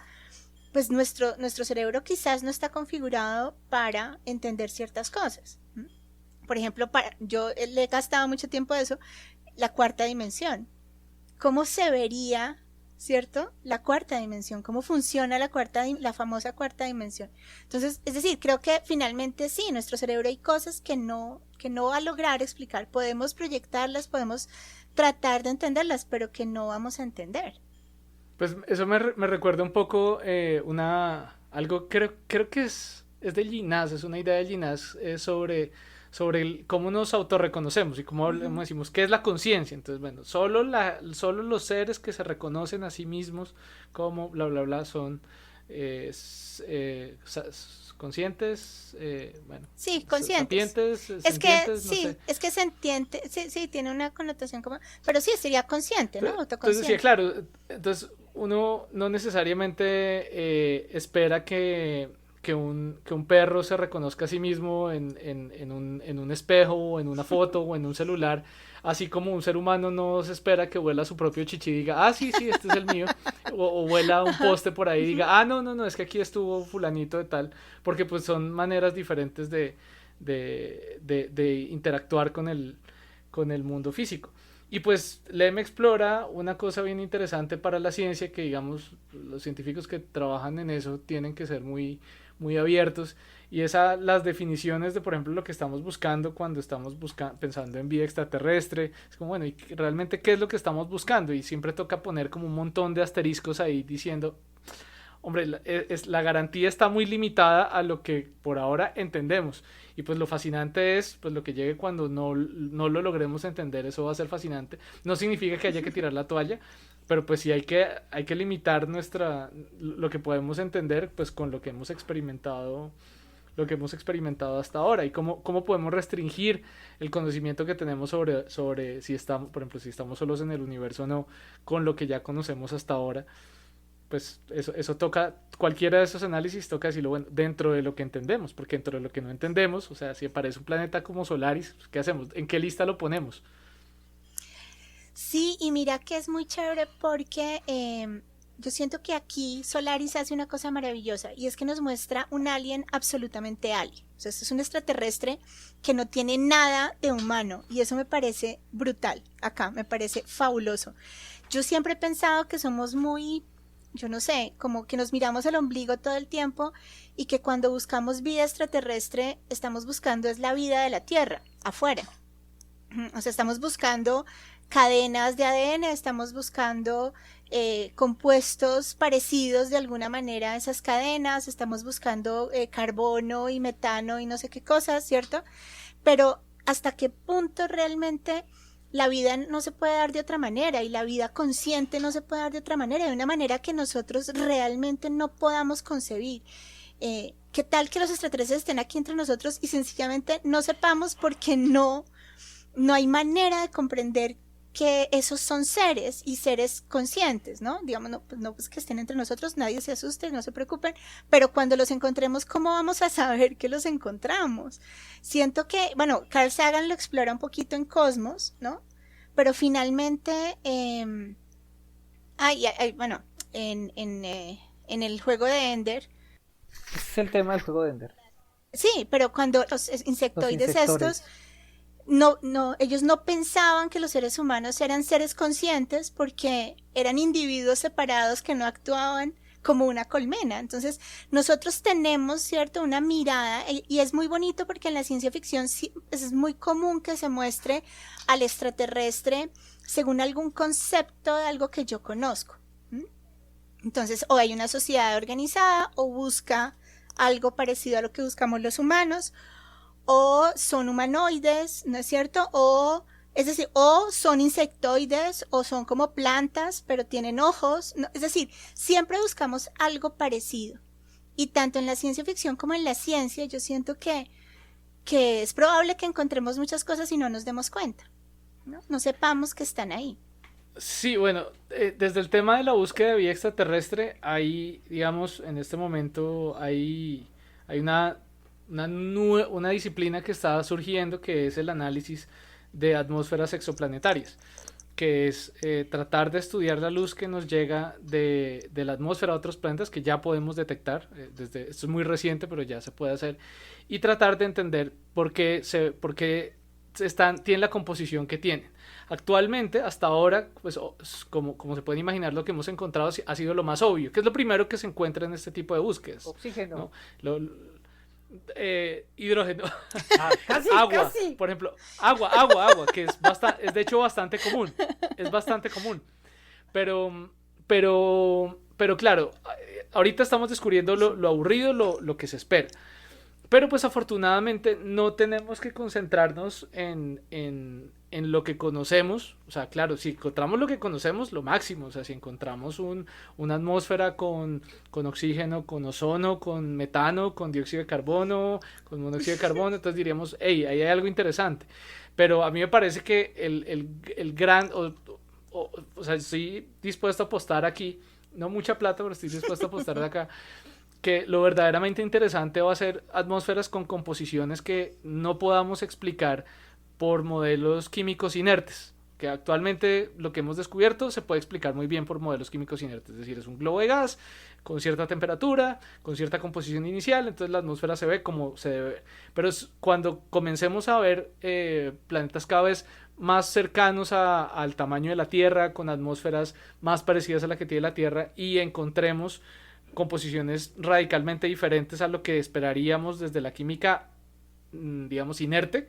Pues nuestro cerebro quizás no está configurado para entender ciertas cosas. Por ejemplo, yo le he gastado mucho tiempo de eso, la cuarta dimensión. ¿Cómo se vería, cierto? La cuarta dimensión, cómo funciona la famosa cuarta dimensión. Entonces, es decir, creo que finalmente sí, en nuestro cerebro hay cosas que no va a lograr explicar. Podemos proyectarlas, podemos tratar de entenderlas, pero que no vamos a entender. Pues eso me recuerda un poco algo, creo que es de Ginás, es una idea de Ginás sobre cómo nos autorreconocemos y cómo decimos qué es la conciencia. Entonces, bueno, solo los seres que se reconocen a sí mismos como bla bla bla son conscientes, bueno, sí, conscientes. sapientes, es que sí, no sé. Es que sentiente, sí, tiene una connotación como, pero sí sería consciente, ¿no? Entonces, sí, claro, entonces uno no necesariamente espera que un perro se reconozca a sí mismo en un espejo o en una foto o en un celular, así como un ser humano no se espera que huela su propio chichi y diga, sí, este es el mío, o huela un poste por ahí y diga, no, es que aquí estuvo fulanito de tal, porque pues son maneras diferentes de interactuar con el mundo físico. Y pues Lem explora una cosa bien interesante para la ciencia, que digamos los científicos que trabajan en eso tienen que ser muy abiertos, y es a las definiciones de, por ejemplo, lo que estamos buscando cuando estamos pensando en vida extraterrestre. Es como, bueno, ¿y realmente qué es lo que estamos buscando? Y siempre toca poner como un montón de asteriscos ahí diciendo, hombre, la garantía está muy limitada a lo que por ahora entendemos. Y pues lo fascinante es, pues lo que llegue cuando no lo logremos entender, eso va a ser fascinante. No significa que haya que tirar la toalla, pero pues sí hay que limitar lo que podemos entender, pues con lo que hemos experimentado hasta ahora, y cómo podemos restringir el conocimiento que tenemos sobre si estamos, por ejemplo, si estamos solos en el universo o no, con lo que ya conocemos hasta ahora. Pues eso toca, cualquiera de esos análisis toca decirlo, bueno, dentro de lo que entendemos, porque dentro de lo que no entendemos, o sea, si aparece un planeta como Solaris, ¿qué hacemos? ¿En qué lista lo ponemos? Sí, y mira que es muy chévere porque yo siento que aquí Solaris hace una cosa maravillosa, y es que nos muestra un alien absolutamente alien. O sea, este es un extraterrestre que no tiene nada de humano, y eso me parece brutal acá, me parece fabuloso. Yo siempre he pensado que somos muy, yo no sé, como que nos miramos el ombligo todo el tiempo, y que cuando buscamos vida extraterrestre estamos buscando es la vida de la Tierra, afuera. O sea, estamos buscando cadenas de ADN, estamos buscando compuestos parecidos de alguna manera a esas cadenas, estamos buscando carbono y metano y no sé qué cosas, ¿cierto? Pero ¿hasta qué punto realmente la vida no se puede dar de otra manera, y la vida consciente no se puede dar de otra manera, de una manera que nosotros realmente no podamos concebir? ¿Qué tal que los extraterrestres estén aquí entre nosotros y sencillamente no sepamos, porque no hay manera de comprender que esos son seres, y seres conscientes, ¿no? Digamos, no pues que estén entre nosotros, nadie se asuste, no se preocupen, pero cuando los encontremos, ¿cómo vamos a saber que los encontramos? Siento que, bueno, Carl Sagan lo explora un poquito en Cosmos, ¿no? Pero finalmente, bueno, en el juego de Ender. Ese es el tema del juego de Ender. Sí, pero cuando los insectoides estos... ellos no pensaban que los seres humanos eran seres conscientes, porque eran individuos separados que no actuaban como una colmena. Entonces nosotros tenemos, ¿cierto?, una mirada, y es muy bonito porque en la ciencia ficción sí, es muy común que se muestre al extraterrestre según algún concepto de algo que yo conozco. Entonces, o hay una sociedad organizada, o busca algo parecido a lo que buscamos los humanos, o son humanoides, ¿no es cierto? Es decir, o son insectoides, o son como plantas, pero tienen ojos, ¿no? Es decir, siempre buscamos algo parecido. Y tanto en la ciencia ficción como en la ciencia, yo siento que es probable que encontremos muchas cosas y no nos demos cuenta, ¿no? No sepamos que están ahí. Sí, bueno, desde el tema de la búsqueda de vida extraterrestre, hay, digamos, en este momento hay una disciplina que está surgiendo, que es el análisis de atmósferas exoplanetarias, que es tratar de estudiar la luz que nos llega de la atmósfera a otros planetas que ya podemos detectar, esto es muy reciente pero ya se puede hacer, y tratar de entender por qué tienen la composición que tienen. Actualmente, hasta ahora, pues como se pueden imaginar, lo que hemos encontrado ha sido lo más obvio, que es lo primero que se encuentra en este tipo de búsquedas. Oxígeno. ¿No? Hidrógeno. Casi, agua, casi. por ejemplo, agua, que es de hecho bastante común. Es bastante común. Pero claro, ahorita estamos descubriendo lo aburrido, lo que se espera. Pero pues afortunadamente no tenemos que concentrarnos en lo que conocemos. O sea, claro, si encontramos lo que conocemos, lo máximo. O sea, si encontramos una atmósfera con oxígeno, con ozono, con metano, con dióxido de carbono, con monóxido de carbono, entonces diríamos, hey, ahí hay algo interesante. Pero a mí me parece que el gran... O sea, estoy dispuesto a apostar aquí, no mucha plata, pero estoy dispuesto a apostar de acá, que lo verdaderamente interesante va a ser atmósferas con composiciones que no podamos explicar por modelos químicos inertes, que actualmente lo que hemos descubierto se puede explicar muy bien por modelos químicos inertes, es decir, es un globo de gas con cierta temperatura, con cierta composición inicial, entonces la atmósfera se ve como se debe ver. Pero cuando comencemos a ver planetas cada vez más cercanos al tamaño de la Tierra, con atmósferas más parecidas a la que tiene la Tierra, y encontremos composiciones radicalmente diferentes a lo que esperaríamos desde la química, digamos, inerte,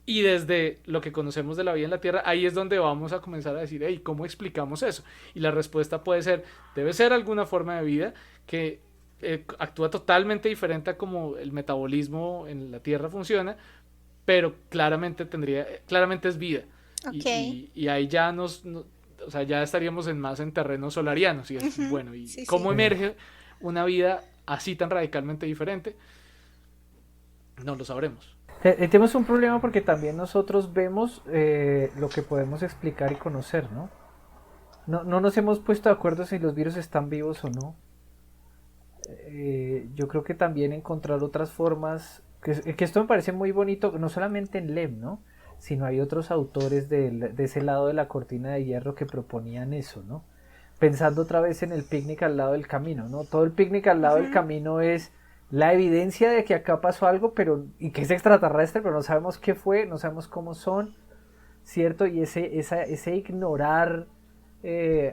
y desde lo que conocemos de la vida en la Tierra, ahí es donde vamos a comenzar a decir, hey, ¿cómo explicamos eso? Y la respuesta puede ser, debe ser alguna forma de vida que actúa totalmente diferente a como el metabolismo en la Tierra funciona, pero claramente es vida. Okay. Y ahí ya o sea, ya estaríamos más en terrenos solarianos, y es bueno, ¿y Sí, cómo sí. emerge una vida así tan radicalmente diferente? No lo sabremos. Tenemos un problema porque también nosotros vemos lo que podemos explicar y conocer, ¿no? No nos hemos puesto de acuerdo si los virus están vivos o no. Yo creo que también encontrar otras formas, que esto me parece muy bonito, no solamente en Lem, ¿no? Sino hay otros autores de ese lado de la cortina de hierro que proponían eso, ¿no? Pensando otra vez en el picnic al lado del camino, ¿no? Todo el picnic al lado del camino es la evidencia de que acá pasó algo, y que es extraterrestre, pero no sabemos qué fue, no sabemos cómo son, ¿cierto? Y ese ignorar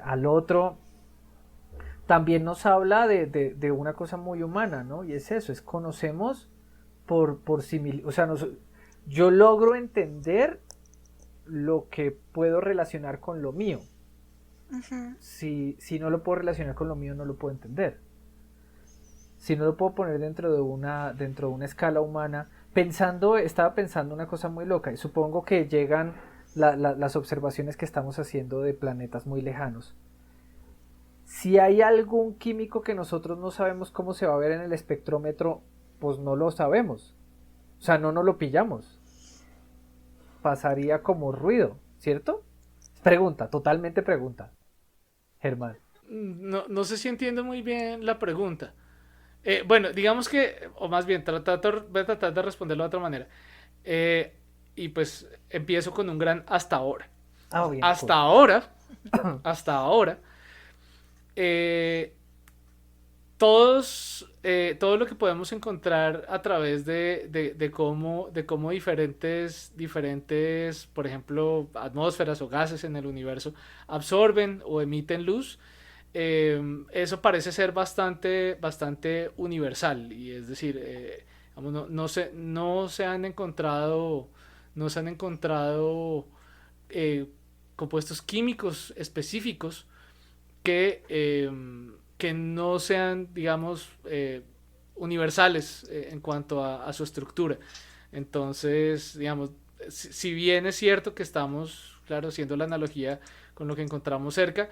al otro también nos habla de una cosa muy humana, ¿no? Y es eso, es conocemos por similitud, o sea, yo logro entender lo que puedo relacionar con lo mío. Si no lo puedo relacionar con lo mío, no lo puedo entender. Si no lo puedo poner dentro de una escala humana, estaba pensando una cosa muy loca, y supongo que llegan las observaciones que estamos haciendo de planetas muy lejanos. Si hay algún químico que nosotros no sabemos cómo se va a ver en el espectrómetro, pues no lo sabemos. O sea, no nos lo pillamos. Pasaría como ruido, ¿cierto? Pregunta, totalmente pregunta. Germán. No sé si entiendo muy bien la pregunta. Bueno, digamos que, o más bien, voy a tratar de responderlo de otra manera. Y pues empiezo con un gran hasta ahora. Bien, Hasta cool. ahora, hasta ahora, todo lo que podemos encontrar a través de cómo diferentes, por ejemplo, atmósferas o gases en el universo absorben o emiten luz, eso parece ser bastante universal, y es decir, no se han encontrado eh, compuestos químicos específicos que no sean, digamos, universales en cuanto a su estructura. Entonces, digamos, si bien es cierto que estamos, claro, haciendo la analogía con lo que encontramos cerca,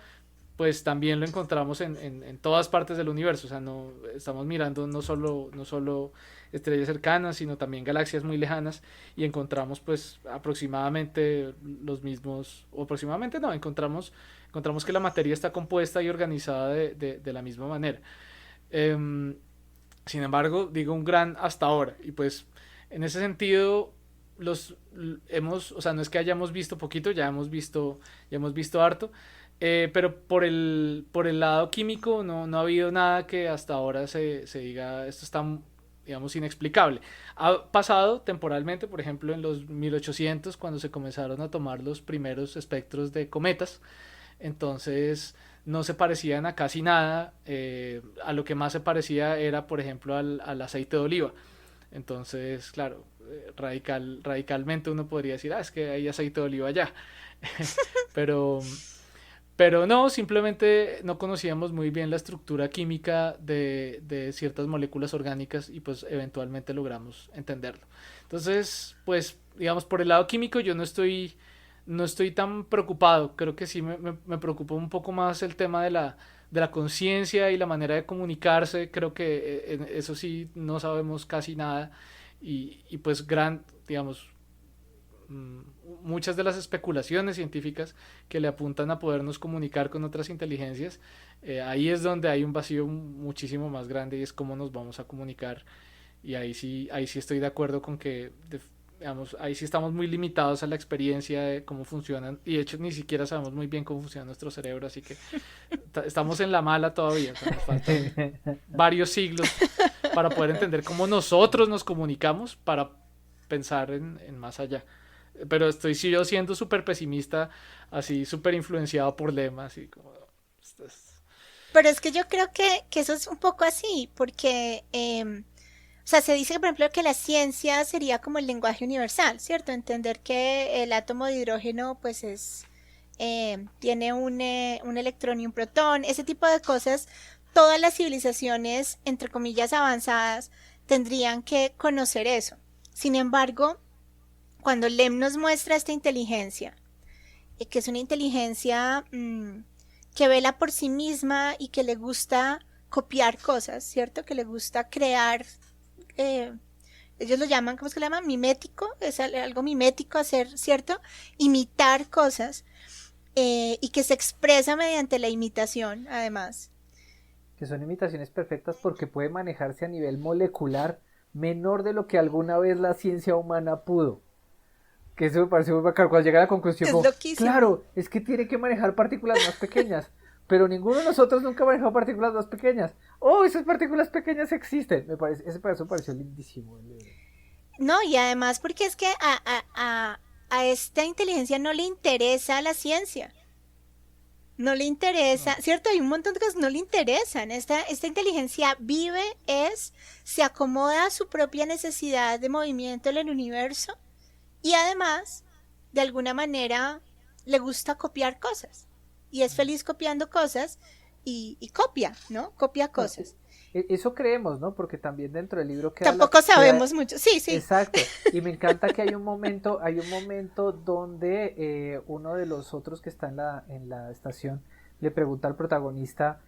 pues también lo encontramos en todas partes del universo. O sea, no estamos mirando no solo estrellas cercanas, sino también galaxias muy lejanas, y encontramos pues aproximadamente los mismos, o aproximadamente no, encontramos que la materia está compuesta y organizada de la misma manera. Sin embargo, digo un gran hasta ahora, y pues en ese sentido o sea, no es que hayamos visto poquito, ya hemos visto harto, pero por el lado químico no ha habido nada que hasta ahora se diga, esto está, digamos, inexplicable. Ha pasado temporalmente, por ejemplo, en los 1800, cuando se comenzaron a tomar los primeros espectros de cometas, entonces no se parecían a casi nada, a lo que más se parecía era, por ejemplo, al aceite de oliva. Entonces, claro, radicalmente uno podría decir, es que hay aceite de oliva allá. pero, pero no, simplemente no conocíamos muy bien la estructura química de ciertas moléculas orgánicas y pues eventualmente logramos entenderlo. Entonces, pues, digamos, por el lado químico yo no estoy tan preocupado. Creo que sí me preocupa un poco más el tema de la conciencia y la manera de comunicarse. Creo que en eso sí no sabemos casi nada. Y pues digamos, mm, muchas de las especulaciones científicas que le apuntan a podernos comunicar con otras inteligencias, ahí es donde hay un vacío muchísimo más grande y es cómo nos vamos a comunicar. Y ahí sí estoy de acuerdo con que digamos, ahí sí estamos muy limitados a la experiencia de cómo funcionan y de hecho ni siquiera sabemos muy bien cómo funciona nuestro cerebro, así que estamos en la mala todavía, o sea, nos faltan varios siglos para poder entender cómo nosotros nos comunicamos para pensar en más allá. Pero estoy yo siendo súper pesimista, así súper influenciado por lemas, así como... Pero es que yo creo que eso es un poco así, porque, o sea, se dice, por ejemplo, que la ciencia sería como el lenguaje universal, ¿cierto? Entender que el átomo de hidrógeno, pues tiene un electrón y un protón, ese tipo de cosas. Todas las civilizaciones, entre comillas, avanzadas, tendrían que conocer eso. Sin embargo, cuando Lem nos muestra esta inteligencia, que es una inteligencia que vela por sí misma y que le gusta copiar cosas, ¿cierto? Que le gusta crear, eh, ellos lo llaman, ¿cómo es que lo llaman? Mimético, es algo mimético hacer, ¿cierto? Imitar cosas, y que se expresa mediante la imitación, además. Que son imitaciones perfectas porque puede manejarse a nivel molecular menor de lo que alguna vez la ciencia humana pudo. Que eso me parece muy bacán. Cuando llega a la conclusión, Es como, loquísimo. claro, es que tiene que manejar partículas más pequeñas. Pero ninguno de nosotros nunca ha manejado partículas más pequeñas. Oh, esas partículas pequeñas existen. Ese pedazo me pareció lindísimo. No, y además porque es que a esta inteligencia no le interesa la ciencia. No le interesa, No. ¿cierto? Hay un montón de cosas que no le interesan. Esta inteligencia vive, se acomoda a su propia necesidad de movimiento en el universo y además, de alguna manera, le gusta copiar cosas. Y es feliz copiando cosas y copia, ¿no? Copia Bueno, cosas. eso creemos, ¿no? Porque también dentro del libro Tampoco sabemos mucho. Sí, sí. exacto. Y me encanta que hay un momento donde uno de los otros que está en la estación le pregunta al protagonista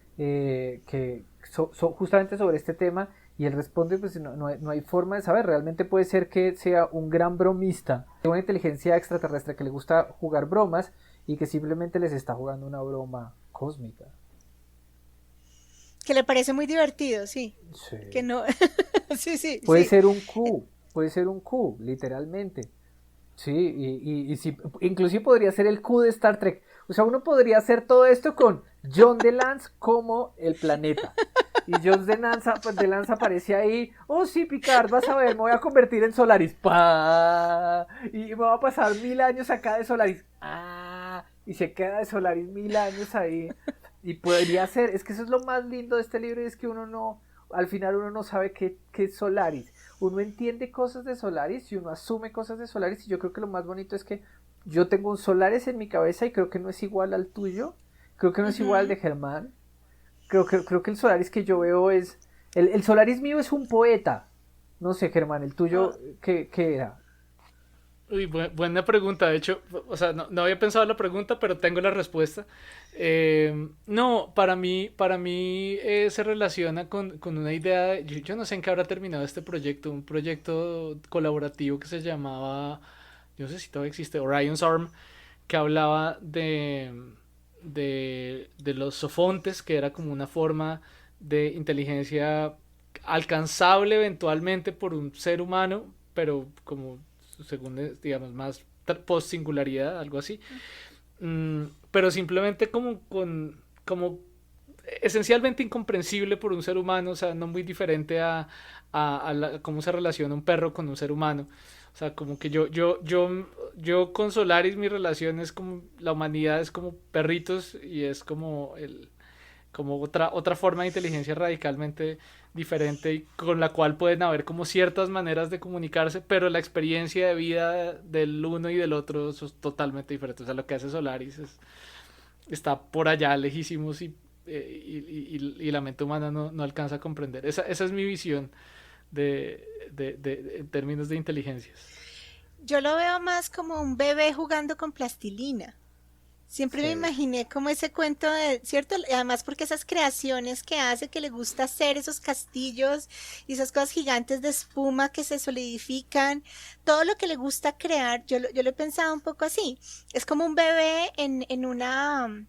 justamente sobre este tema y él responde, pues no hay forma de saber, realmente puede ser que sea un gran bromista, una inteligencia extraterrestre que le gusta jugar bromas y que simplemente les está jugando una broma cósmica. Que le parece muy divertido, sí. Sí. Que no. Sí, sí, Puede sí. ser un Q, literalmente. Sí, y sí, inclusive podría ser el Q de Star Trek. O sea, uno podría hacer todo esto con John DeLance como el planeta. Y John DeLance aparece ahí. Oh, sí, Picard, vas a ver, me voy a convertir en Solaris. ¡Pah! Y me va a pasar 1000 años acá de Solaris. ¡Ah! Y se queda de Solaris 1000 años ahí. Y podría ser, es que eso es lo más lindo de este libro, y es que al final uno no sabe qué es Solaris. Uno entiende cosas de Solaris y uno asume cosas de Solaris, y yo creo que lo más bonito es que yo tengo un Solaris en mi cabeza y creo que no es igual al tuyo, creo que no es igual al de Germán, creo que el Solaris que yo veo es, el Solaris mío es un poeta, no sé Germán, el tuyo, ¿qué era? Uy, buena pregunta. De hecho, o sea, no había pensado la pregunta, pero tengo la respuesta. No, para mí se relaciona con una idea. Yo no sé en qué habrá terminado este proyecto, un proyecto colaborativo que se llamaba, yo no sé si todavía existe, Orion's Arm, que hablaba de los sofontes, que era como una forma de inteligencia alcanzable eventualmente por un ser humano, pero como según, digamos, más post-singularidad, algo así. Pero simplemente como esencialmente incomprensible por un ser humano, o sea, no muy diferente a cómo se relaciona un perro con un ser humano. O sea, como que yo con Solaris mi relación es como, la humanidad es como perritos y es como otra forma de inteligencia radicalmente diferente y con la cual pueden haber como ciertas maneras de comunicarse, pero la experiencia de vida del uno y del otro son totalmente diferentes. O sea, lo que hace Solaris está por allá lejísimos y la mente humana no alcanza a comprender. Esa es mi visión en términos de inteligencias. Yo lo veo más como un bebé jugando con plastilina. Siempre me Sí. imaginé como ese cuento de, ¿cierto? Y además porque esas creaciones que hace, que le gusta hacer esos castillos y esas cosas gigantes de espuma que se solidifican, todo lo que le gusta crear, yo lo he pensado un poco así. Es como un bebé en una,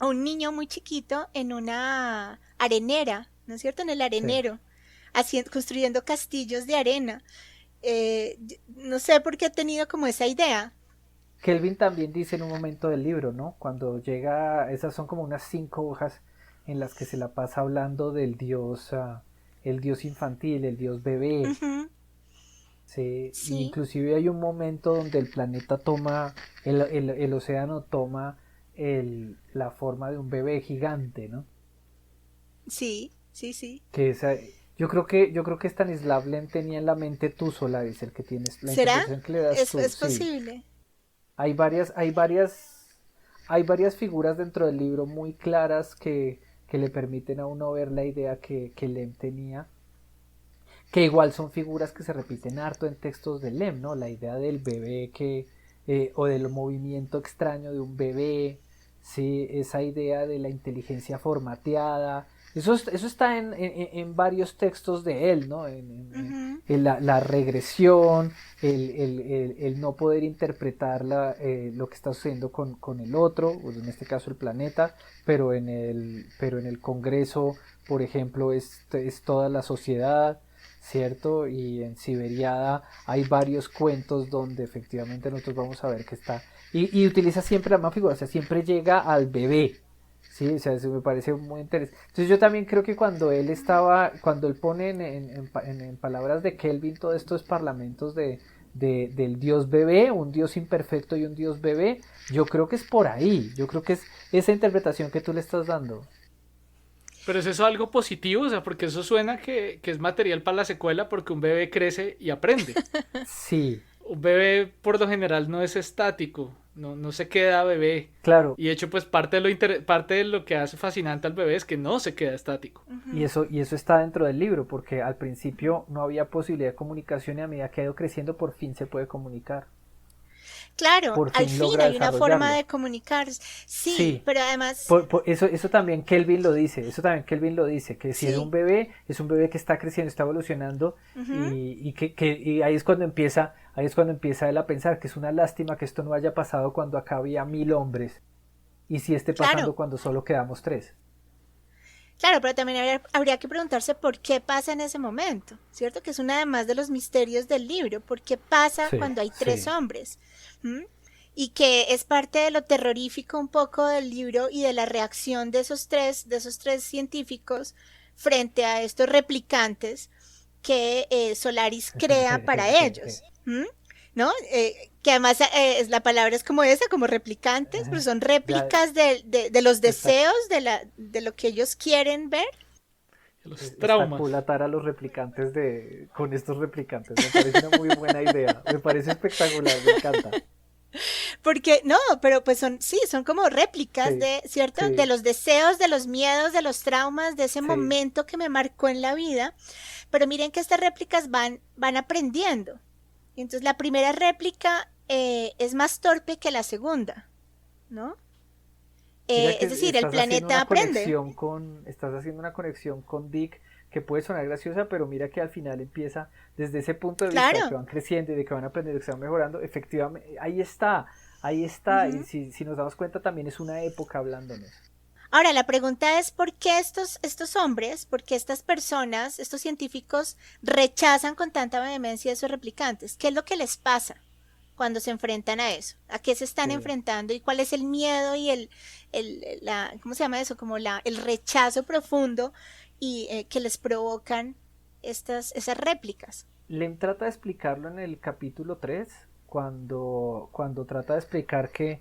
o un niño muy chiquito en una arenera, ¿no es cierto? En el Sí. arenero, construyendo castillos de arena. No sé por qué he tenido como esa idea. Kelvin también dice en un momento del libro, ¿no? Cuando llega, esas son como unas 5 hojas en las que se la pasa hablando del dios, el dios infantil, el dios bebé. Ujú, Sí, y sí, inclusive hay un momento donde el planeta toma, el océano toma la forma de un bebé gigante, ¿no? sí, sí, sí. Que esa, yo creo que Stanislav Lem tenía en la mente tú, Solaris, el que tienes, la ¿Será? interpretación que le das tú, Es sí. posible. Hay varias figuras dentro del libro muy claras que le permiten a uno ver la idea que Lem tenía, que igual son figuras que se repiten harto en textos de Lem, ¿no? La idea del bebé o del movimiento extraño de un bebé, sí, esa idea de la inteligencia formateada, eso está en varios textos de él, ¿no? Ujú. En la regresión, el no poder interpretar lo que está sucediendo con el otro, o en este caso el planeta, pero en el Congreso, por ejemplo, es toda la sociedad, ¿cierto? Y en Siberiada hay varios cuentos donde efectivamente nosotros vamos a ver que está. Y utiliza siempre la misma figura, o sea, siempre llega al bebé. Sí, o sea, eso me parece muy interesante. Entonces yo también creo que cuando él pone en palabras de Kelvin todos estos parlamentos del dios bebé, un dios imperfecto y un dios bebé, yo creo que es por ahí, yo creo que es esa interpretación que tú le estás dando. Pero ¿es eso algo positivo? O sea, porque eso suena que es material para la secuela porque un bebé crece y aprende. Sí, Un bebé por lo general no es estático, no se queda bebé. claro. Y de hecho, pues parte de lo que hace fascinante al bebé es que no se queda estático. Y eso está dentro del libro, porque al principio no había posibilidad de comunicación y a medida que ha ido creciendo por fin se puede comunicar, Claro, por al fin fin logra hay una forma desarrollarlo. de comunicarse. Sí, Sí, pero además, eso también Kelvin lo dice, que si sí. es un bebé que está creciendo, está evolucionando Ujú, y ahí es cuando empieza él a pensar que es una lástima que esto no haya pasado cuando acá había 1000 hombres y si esté claro, pasando cuando solo quedamos 3. claro, pero también habría que preguntarse por qué pasa en ese momento, ¿cierto? Que es uno además de los misterios del libro, ¿por qué pasa Sí, cuando hay tres sí. hombres? ¿Mm? Y que es parte de lo terrorífico un poco del libro y de la reacción de esos tres científicos frente a estos replicantes que Solaris crea para ellos. ¿Mm? ¿No? Que además la palabra es como esa, como replicantes, pero son Ya réplicas de los está, deseos, de lo que ellos quieren ver. Los está traumas. cool atar a los replicantes con estos replicantes. Me parece una muy buena idea. Me parece espectacular, me encanta. Porque, no, pero pues son, sí, son como réplicas Sí, de, ¿cierto? De sí, los deseos, de los miedos, de los traumas, de ese sí. momento que me marcó en la vida. Pero miren que estas réplicas van aprendiendo. Y entonces la primera réplica es más torpe que la segunda, ¿no? Mira Es que decir, el planeta aprende. estás haciendo una conexión con Dick que puede sonar graciosa, pero mira que al final empieza desde ese punto de vista de que Claro. van creciendo y de que van aprendiendo, que se van mejorando, efectivamente, ahí está, y Ujú. si nos damos cuenta también es una época hablándonos. Ahora, la pregunta es ¿por qué estos hombres, por qué estas personas, estos científicos rechazan con tanta vehemencia a esos replicantes? ¿Qué es lo que les pasa cuando se enfrentan a eso? ¿A qué se están Sí. enfrentando? ¿Y cuál es el miedo y ¿cómo se llama eso? Como el rechazo profundo y que les provocan esas réplicas? Lem trata de explicarlo en el capítulo 3 cuando trata de explicar que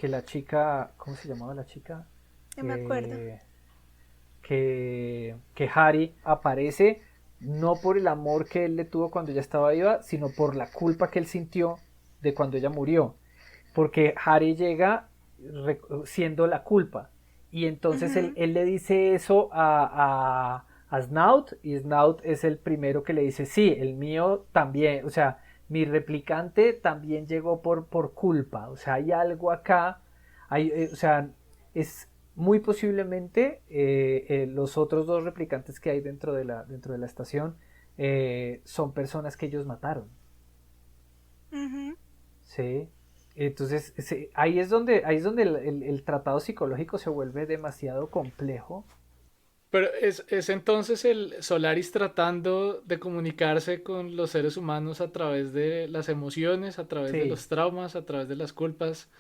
la chica, ¿cómo se llamaba la chica? No me acuerdo. Que, que Harry aparece no por el amor que él le tuvo cuando ella estaba viva, sino por la culpa que él sintió de cuando ella murió. Porque Harry llega siendo la culpa. Y entonces Ujú. él le dice eso a Snout, y Snout es el primero que le dice, sí, el mío también, o sea, mi replicante también llegó por culpa, o sea, hay algo acá, o sea, es muy posiblemente los otros dos replicantes que hay dentro de la estación son personas que ellos mataron, Ujú. ¿sí? Entonces, ahí es donde el tratado psicológico se vuelve demasiado complejo. Pero es entonces el Solaris tratando de comunicarse con los seres humanos a través de las emociones, a través de Sí, los traumas, a través de las culpas.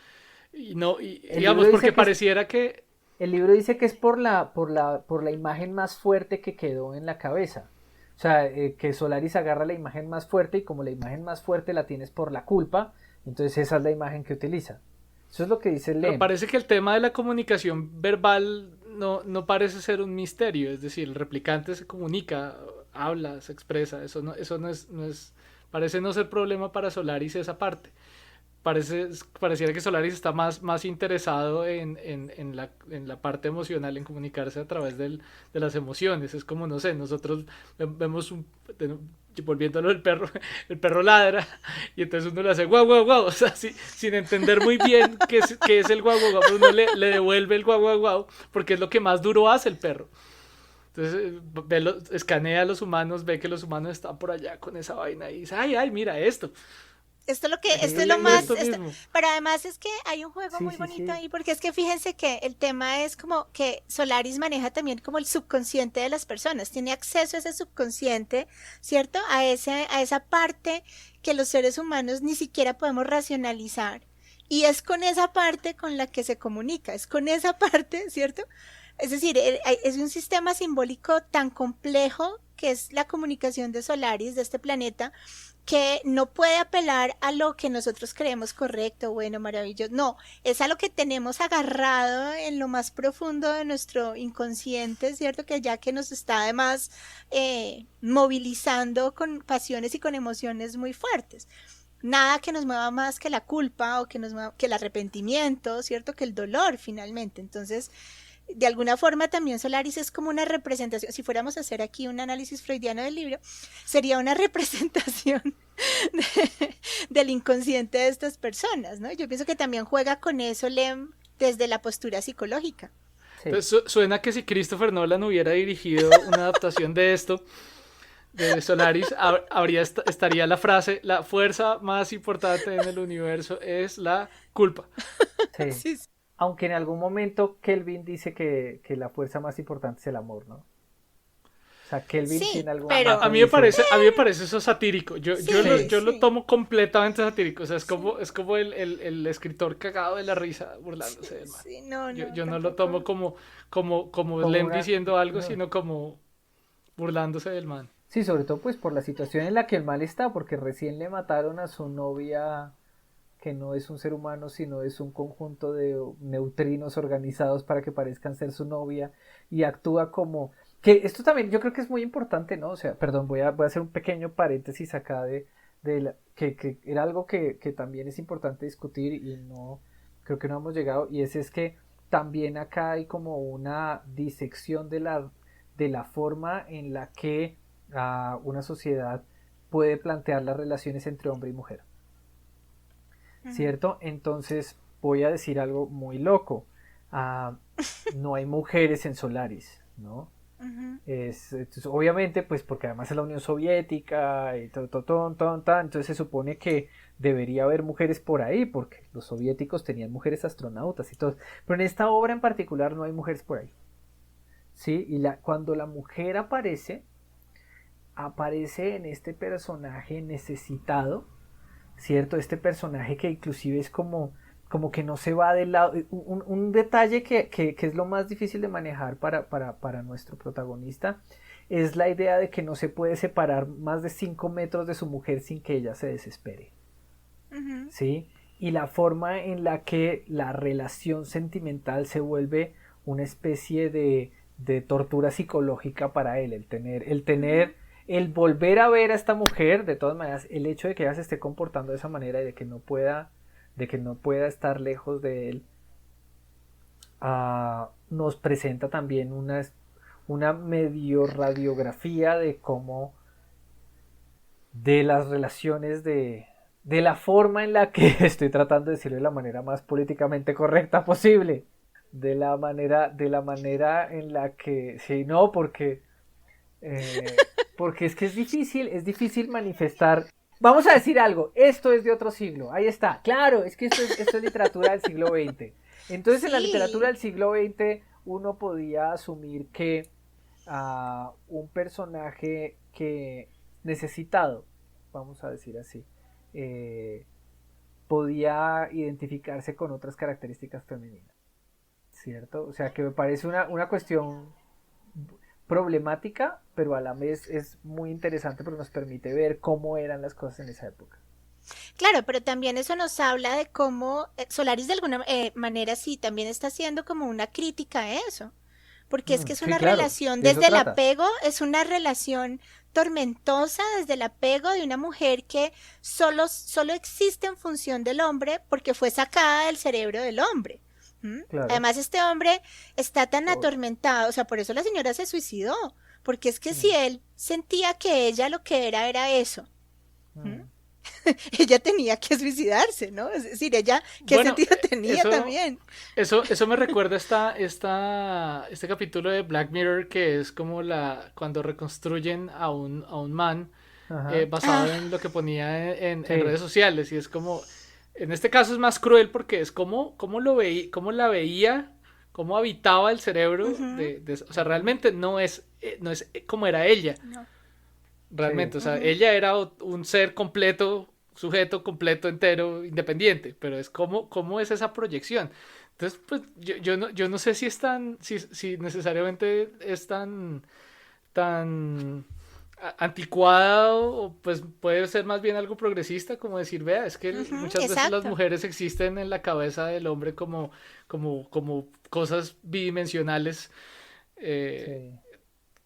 Y no, y el libro digamos, dice porque que es pareciera que El libro dice que es por la imagen más fuerte que quedó en la cabeza. O sea, que Solaris agarra la imagen más fuerte y como la imagen más fuerte la tienes por la culpa, entonces esa es la imagen que utiliza. Eso es lo que dice pero Lem. parece que el tema de la comunicación verbal no parece ser un misterio. Es decir, el replicante se comunica, habla, se expresa. Eso no es, parece no ser problema para Solaris esa parte. Pareciera que Solaris está más interesado en la parte emocional, en comunicarse a través de las emociones. Es como, no sé, nosotros vemos volviéndolo el perro, el perro ladra y entonces uno le hace guau, guau, guau, o sea, sin entender muy bien qué es el guau, guau, guau, pero uno le devuelve el guau, guau, guau, porque es lo que más duro hace el perro. Entonces escanea a los humanos, ve que los humanos están por allá con esa vaina y dice, ay, ay, mira esto. Esto es lo Es más, esto mismo. pero además es que hay un juego Sí, muy sí, bonito sí. ahí, porque es que fíjense que el tema es como que Solaris maneja también como el subconsciente de las personas, tiene acceso a ese subconsciente, ¿cierto? A esa parte que los seres humanos ni siquiera podemos racionalizar. Y es con esa parte con la que se comunica, es con esa parte, ¿cierto? Es decir, es un sistema simbólico tan complejo que es la comunicación de Solaris, de este planeta, que no puede apelar a lo que nosotros creemos correcto, bueno, maravilloso. No, es a lo que tenemos agarrado en lo más profundo de nuestro inconsciente, ¿cierto? Que ya que nos está además movilizando con pasiones y con emociones muy fuertes. Nada que nos mueva más que la culpa o que nos mueva, que el arrepentimiento, ¿cierto? Que el dolor finalmente. Entonces, de alguna forma también Solaris es como una representación, si fuéramos a hacer aquí un análisis freudiano del libro, sería una representación del inconsciente de estas personas, ¿no? Yo pienso que también juega con eso Lem desde la postura psicológica. Sí. Entonces suena que si Christopher Nolan hubiera dirigido una adaptación de esto, de Solaris, estaría la frase, la fuerza más importante en el universo es la culpa. Sí. Sí, sí. Aunque en algún momento Kelvin dice que la fuerza más importante es el amor, ¿no? O sea, Kelvin sí en Sí, algún pero momento A mí me dice, parece, a mí me parece eso satírico. Yo lo, sí, sí, yo lo sí, tomo completamente satírico. O sea, sí, es como el escritor cagado de la risa sí, burlándose del man. sí, no, no, Yo no lo tomo tampoco. como como Lem una... diciendo algo, No. sino como burlándose del man. Sí, sobre todo pues por la situación en la que el mal está, porque recién le mataron a su novia que no es un ser humano, sino es un conjunto de neutrinos organizados para que parezcan ser su novia y actúa como... Que esto también yo creo que es muy importante, ¿no? O sea, perdón, voy a hacer un pequeño paréntesis acá que era algo que también es importante discutir y no, creo que no hemos llegado, y es que también acá hay como una disección de la forma en la que una sociedad puede plantear las relaciones entre hombre y mujer. Ujú. ¿Cierto? Entonces voy a decir algo muy loco. Ah, no hay mujeres en Solaris, ¿no? Ujú. Entonces, obviamente, pues porque además es la Unión Soviética y entonces se supone que debería haber mujeres por ahí, porque los soviéticos tenían mujeres astronautas y todo. Pero en esta obra en particular no hay mujeres por ahí. ¿Sí? Y cuando la mujer aparece en este personaje necesitado, ¿cierto? Este personaje que inclusive es como que no se va del lado. Un detalle que es lo más difícil de manejar para nuestro protagonista es la idea de que no se puede separar más de 5 metros de su mujer sin que ella se desespere. Ujú. ¿Sí? Y la forma en la que la relación sentimental se vuelve una especie de tortura psicológica para él, Ujú. el volver a ver a esta mujer, de todas maneras, el hecho de que ella se esté comportando de esa manera y de que no pueda estar lejos de él, nos presenta también una medio radiografía de cómo, de las relaciones de la forma en la que estoy tratando de decirlo de la manera más políticamente correcta posible, de la manera en la que, sí, no, porque es que es difícil manifestar. Vamos a decir algo, esto es de otro siglo, ahí está, claro, es que esto es literatura del siglo XX. Entonces en la literatura Sí. del siglo XX uno podía asumir que un personaje que necesitado, vamos a decir así, eh, podía identificarse con otras características femeninas, ¿cierto? O sea que me parece una cuestión problemática, pero a la vez es muy interesante porque nos permite ver cómo eran las cosas en esa época. Claro, pero también eso nos habla de cómo Solaris de alguna manera sí también está haciendo como una crítica a eso, porque es que es Sí, una claro, relación de eso desde el trata. apego, es una relación tormentosa desde el apego de una mujer que solo existe en función del hombre porque fue sacada del cerebro del hombre. ¿Mm? Claro. Además, este hombre está tan O- atormentado, o sea, por eso la señora se suicidó, porque es que si mm, él sentía que ella lo que era eso, ¿Mm? mm. ella tenía que suicidarse, ¿no? Es decir, ella, ¿qué Bueno, sentido tenía eso, también? eso me recuerda este capítulo de Black Mirror que es como cuando reconstruyen a un man Ajá. basado Ah, en lo que ponía en Sí. redes sociales. Y es como, en este caso es más cruel porque es como lo veía, como la veía, cómo habitaba el cerebro ujú, o sea, realmente no es como era ella. no, Sí. Realmente, o sea, ujú, ella era un ser completo, sujeto completo, entero, independiente, pero es cómo es esa proyección. Entonces, pues yo no sé si es si necesariamente es tan anticuada o pues puede ser más bien algo progresista, como decir, vea, es que ujú, muchas veces las exacto. mujeres existen en la cabeza del hombre como cosas bidimensionales. eh, Sí.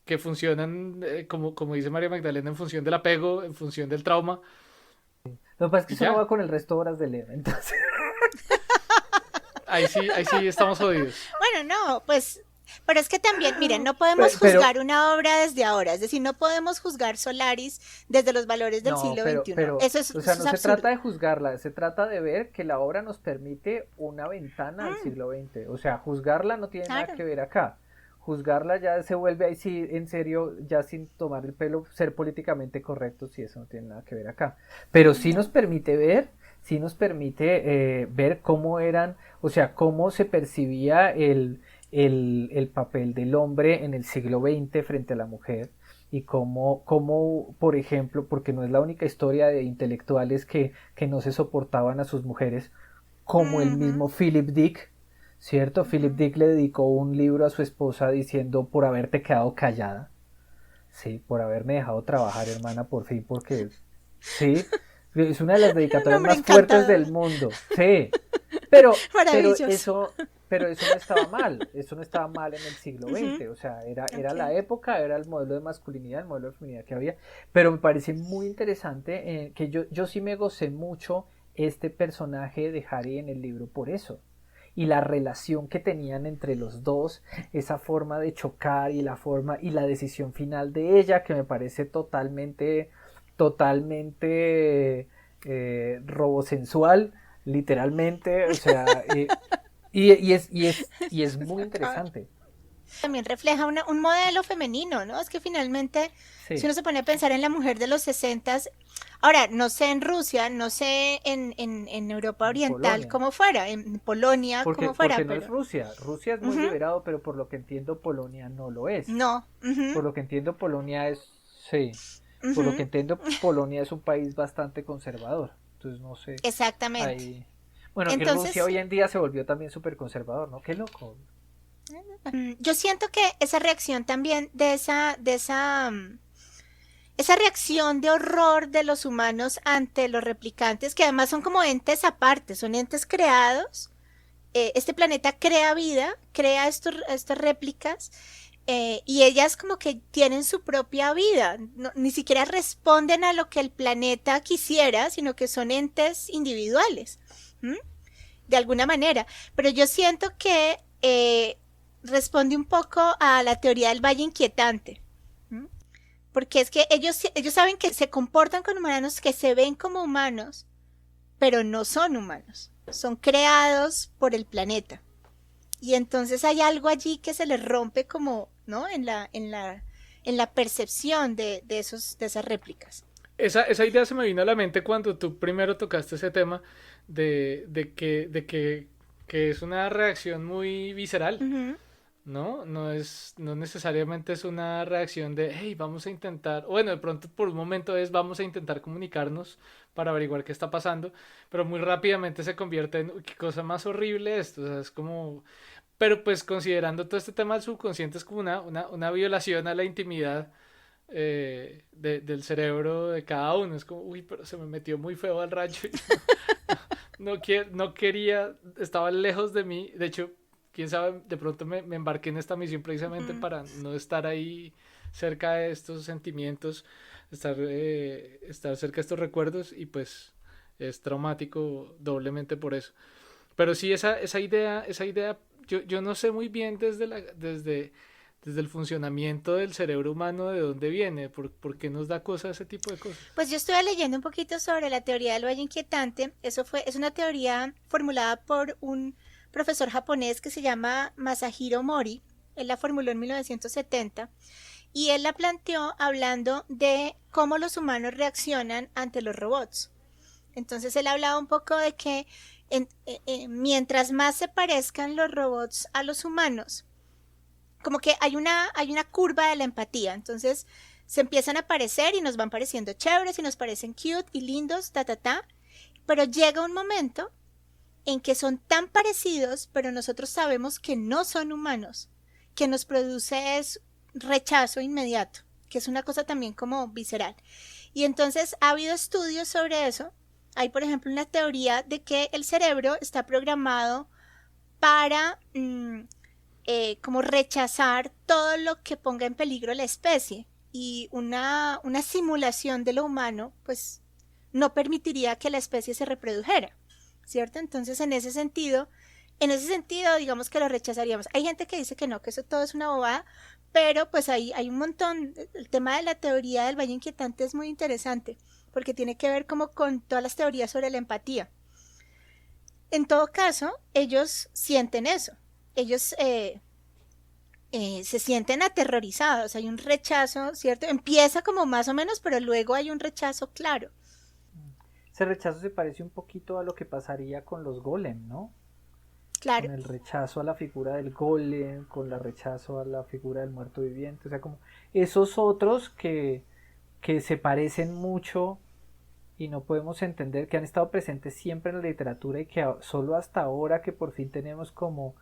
que funcionan, como dice María Magdalena, en función del apego, en función del trauma, Lo que pasa es que y eso no va ya. con el resto de horas de leer, entonces. Ahí sí estamos jodidos. Bueno, no, pues, pero es que también, miren, no podemos Pero, juzgar una obra desde ahora, es decir, no podemos juzgar Solaris desde los valores del no, siglo XXI. o sea, Eso no es se trata absurdo. de juzgarla, se trata de ver que la obra nos permite una ventana al Mm, siglo XX. O sea, juzgarla no tiene nada claro. que ver acá. Juzgarla ya se vuelve ahí sí, en serio, ya sin tomar el pelo, ser políticamente correcto, si eso no tiene nada que ver acá. Pero No. sí nos permite ver cómo eran, o sea, cómo se percibía el papel del hombre en el siglo XX frente a la mujer y cómo, por ejemplo, porque no es la única historia de intelectuales que no se soportaban a sus mujeres, como el Ujú, mismo Philip Dick, ¿cierto? Philip ujú. Dick le dedicó un libro a su esposa diciendo por haberte quedado callada, sí, por haberme dejado trabajar, hermana, por fin, porque, sí, es una de las Un dedicatorias hombre más fuertes encantador. del mundo, sí, pero, pero Maravilloso. eso, pero eso no estaba mal, eso no estaba mal en el siglo Ujú, XX, o sea, era la ok. época, era el modelo de masculinidad, el modelo de feminidad que había, pero me parece muy interesante que yo sí me gocé mucho este personaje de Harry en el libro por eso, y la relación que tenían entre los dos, esa forma de chocar y la forma y la decisión final de ella que me parece totalmente robosensual, literalmente, o sea, y es muy Total. interesante. También refleja un modelo femenino, ¿no? Es que finalmente, Sí, si uno se pone a pensar en la mujer de los 60, ahora, no sé en Rusia, no sé en Europa en Oriental Polonia. cómo fuera, en Polonia cómo fuera, Porque no es pero Rusia. Rusia es muy ujú, liberado, pero por lo que entiendo Polonia no lo es. no, ujú, Por lo que entiendo Polonia es, sí, por lo que ujú, entiendo Polonia es un país bastante conservador. Entonces no sé, exactamente. ahí... Bueno, y Rusia Entonces, hoy en día se volvió también súper conservador, ¿no? Qué loco. yo siento que esa reacción también esa reacción de horror de los humanos ante los replicantes, que además son como entes aparte, son entes creados. Este planeta crea vida, crea estas réplicas, y ellas como que tienen su propia vida, ni siquiera responden a lo que el planeta quisiera, sino que son entes individuales, ¿m? De alguna manera. Pero yo siento que responde un poco a la teoría del valle inquietante, ¿m? Porque es que ellos saben que se comportan como humanos, que se ven como humanos, pero no son humanos, son creados por el planeta. Y entonces hay algo allí que se les rompe como, ¿no? En la percepción de esas réplicas. Esa idea se me vino a la mente cuando tú primero tocaste ese tema que es una reacción muy visceral, Ujú, ¿no? No necesariamente es una reacción de, hey, vamos a intentar, bueno, de pronto por un momento es, vamos a intentar comunicarnos para averiguar qué está pasando, pero muy rápidamente se convierte en, "Uy, qué cosa más horrible esto", o sea, es como, pero pues considerando todo este tema del subconsciente es como una violación a la intimidad del cerebro de cada uno. Es como, uy, pero se me metió muy feo al rancho. No quería, estaba lejos de mí. De hecho, quién sabe, de pronto me embarqué en esta misión precisamente ujú. para no estar ahí cerca de estos sentimientos, estar cerca de estos recuerdos y pues es traumático doblemente por eso. Pero sí, esa idea, yo no sé muy bien desde el funcionamiento del cerebro humano de dónde viene, por qué nos da cosa ese tipo de cosas. Pues yo estuve leyendo un poquito sobre la teoría del valle inquietante. Es una teoría formulada por un profesor japonés que se llama Masahiro Mori. Él la formuló en 1970 y él la planteó hablando de cómo los humanos reaccionan ante los robots. Entonces él hablaba un poco de que mientras más se parezcan los robots a los humanos, como que hay una curva de la empatía. Entonces se empiezan a parecer y nos van pareciendo chéveres y nos parecen cute y lindos, ta, ta, ta. Pero llega un momento en que son tan parecidos, pero nosotros sabemos que no son humanos, que nos produce es rechazo inmediato, que es una cosa también como visceral. Y entonces ha habido estudios sobre eso. Hay, por ejemplo, una teoría de que el cerebro está programado para como rechazar todo lo que ponga en peligro la especie. Y una simulación de lo humano, pues no permitiría que la especie se reprodujera, ¿cierto? Entonces, en ese sentido, digamos que lo rechazaríamos. Hay gente que dice que no, que eso todo es una bobada, pero pues hay un montón. El tema de la teoría del valle inquietante es muy interesante, porque tiene que ver como con todas las teorías sobre la empatía. En todo caso, ellos sienten eso. Ellos se sienten aterrorizados, hay un rechazo, ¿cierto? Empieza como más o menos, pero luego hay un rechazo claro. Ese rechazo se parece un poquito a lo que pasaría con los golem, ¿no? Claro. Con el rechazo a la figura del golem, con el rechazo a la figura del muerto viviente, o sea, como esos otros que se parecen mucho y no podemos entender, que han estado presentes siempre en la literatura y que solo hasta ahora que por fin tenemos como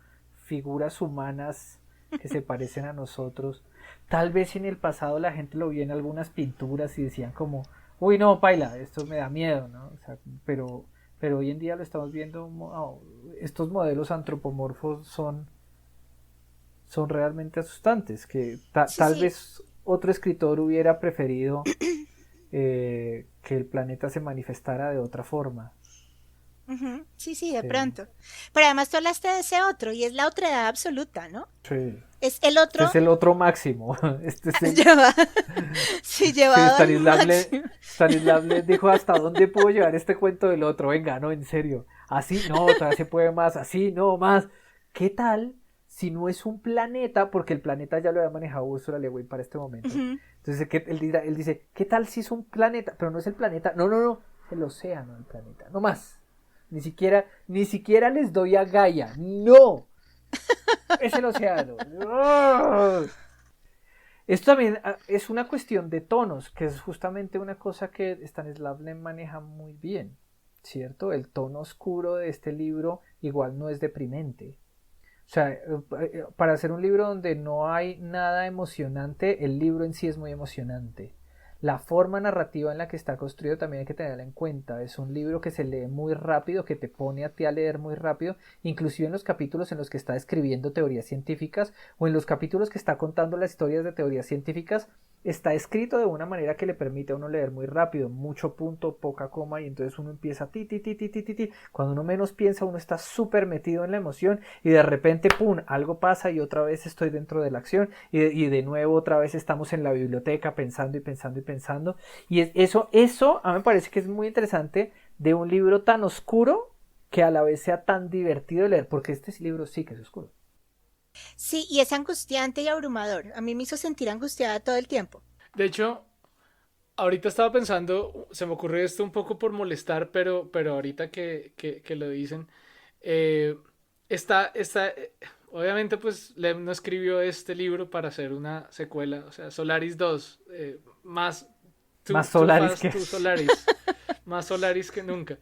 figuras humanas que se parecen a nosotros. Tal vez en el pasado la gente lo vio en algunas pinturas y decían como, uy no, paila, esto me da miedo, ¿no? O sea, pero hoy en día lo estamos viendo, oh, estos modelos antropomorfos son realmente asustantes, que Sí, tal sí. vez otro escritor hubiera preferido que el planeta se manifestara de otra forma. Ujú, sí, sí, de Sí, pronto. Pero además tú hablaste de ese otro y es la otredad absoluta, ¿no? sí. Es el Este es otro el otro máximo. Este es el. lleva, sí, Sí, llevado al máximo. Stanislav le dijo hasta dónde puedo llevar este cuento del otro. Venga, no, en serio. Así no, todavía se puede más. Así no, más. ¿Qué tal si no es un planeta, porque el planeta ya lo había manejado Ursula Le Guin para este momento. Entonces él dice, ¿qué tal si es un planeta? Pero no es el planeta, no, el océano el planeta, no más. Ni siquiera les doy a Gaia, no, es el océano. ¡Oh! Esto también es una cuestión de tonos, que es justamente una cosa que Stanislav Lem maneja muy bien, ¿cierto? El tono oscuro de este libro igual no es deprimente. O sea, para hacer un libro donde no hay nada emocionante, el libro en sí es muy emocionante. La forma narrativa en la que está construido también hay que tenerla en cuenta. Es un libro que se lee muy rápido, que te pone a ti a leer muy rápido, inclusive en los capítulos en los que está escribiendo teorías científicas o en los capítulos que está contando las historias de teorías científicas, está escrito de una manera que le permite a uno leer muy rápido, mucho punto, poca coma, y entonces uno empieza ti. Cuando uno menos piensa, uno está súper metido en la emoción y de repente, pum, algo pasa y otra vez estoy dentro de la acción y de nuevo otra vez estamos en la biblioteca pensando. Y eso a mí me parece que es muy interesante de un libro tan oscuro que a la vez sea tan divertido de leer, porque este libro sí que es oscuro. Sí, y es angustiante y abrumador. A mí me hizo sentir angustiada todo el tiempo. De hecho, ahorita estaba pensando, se me ocurrió esto un poco por molestar, pero ahorita que lo dicen, eh, obviamente pues Lem no escribió este libro para hacer una secuela, o sea, Solaris 2, más Solaris que... Solaris, más Solaris que nunca.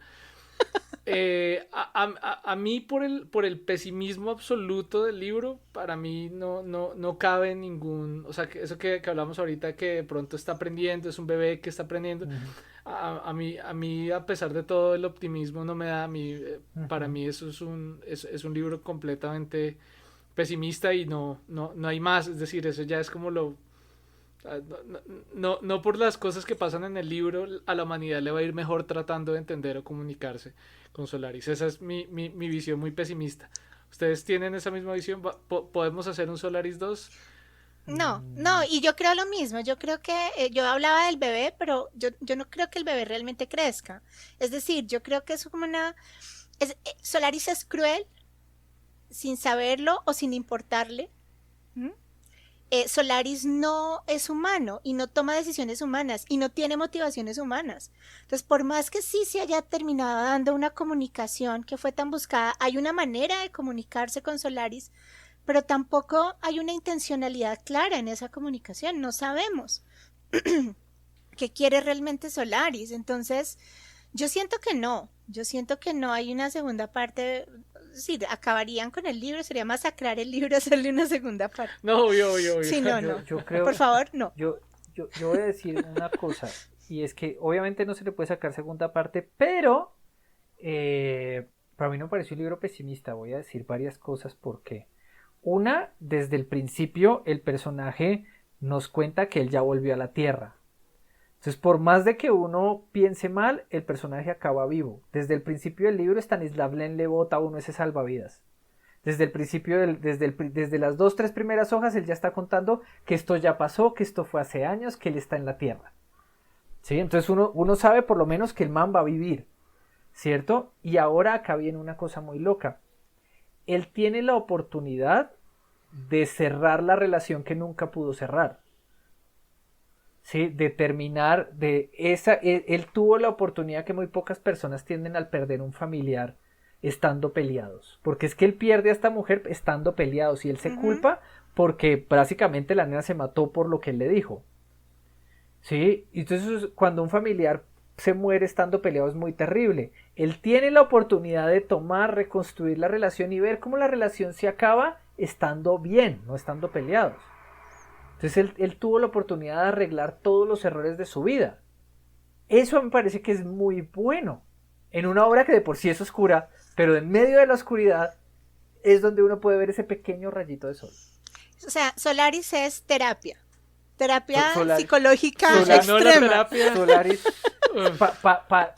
A mí por el pesimismo absoluto del libro, para mí no cabe ningún, o sea, eso que hablamos ahorita, que de pronto está aprendiendo, es un bebé que está aprendiendo. A mí a pesar de todo el optimismo no me da, para mí eso es un libro completamente pesimista y no hay más, es decir, eso ya es como no por las cosas que pasan en el libro a la humanidad le va a ir mejor tratando de entender o comunicarse con Solaris. Esa es mi visión muy pesimista. ¿Ustedes tienen esa misma visión? ¿Podemos hacer un Solaris 2? No, y yo creo lo mismo. Yo creo que yo hablaba del bebé, pero yo no creo que el bebé realmente crezca. Es decir, yo creo que es como Solaris es cruel sin saberlo o sin importarle. Solaris no es humano y no toma decisiones humanas y no tiene motivaciones humanas. Entonces, por más que sí se haya terminado dando una comunicación que fue tan buscada, hay una manera de comunicarse con Solaris, pero tampoco hay una intencionalidad clara en esa comunicación. No sabemos qué quiere realmente Solaris. Entonces, yo siento que no hay una segunda parte. Sí, acabarían con el libro, sería masacrar el libro hacerle una segunda parte. No, obvio. Sí, no. Yo creo, por favor, no. Yo voy a decir una cosa, y es que obviamente no se le puede sacar segunda parte, pero para mí no me pareció un libro pesimista. Voy a decir varias cosas por qué. Una, desde el principio el personaje nos cuenta que él ya volvió a la Tierra. Entonces, por más de que uno piense mal, el personaje acaba vivo. Desde el principio del libro, Stanislav Lem le bota a uno ese salvavidas. Desde el principio, desde las 2-3 primeras hojas, él ya está contando que esto ya pasó, que esto fue hace años, que él está en la Tierra. ¿Sí? Entonces uno sabe por lo menos que el man va a vivir, ¿cierto? Y ahora acá viene una cosa muy loca. Él tiene la oportunidad de cerrar la relación que nunca pudo cerrar. ¿Sí? De terminar de esa. Él tuvo la oportunidad que muy pocas personas tienen al perder un familiar estando peleados, porque es que él pierde a esta mujer estando peleados y él se culpa porque básicamente la nena se mató por lo que él le dijo. ¿Sí? Entonces cuando un familiar se muere estando peleado es muy terrible. Él tiene la oportunidad de reconstruir la relación y ver cómo la relación se acaba estando bien, no estando peleados. Entonces él tuvo la oportunidad de arreglar todos los errores de su vida. Eso me parece que es muy bueno. En una obra que de por sí es oscura, pero en medio de la oscuridad es donde uno puede ver ese pequeño rayito de sol. O sea, Solaris es terapia. Terapia psicológica extrema. No la terapia. Solaris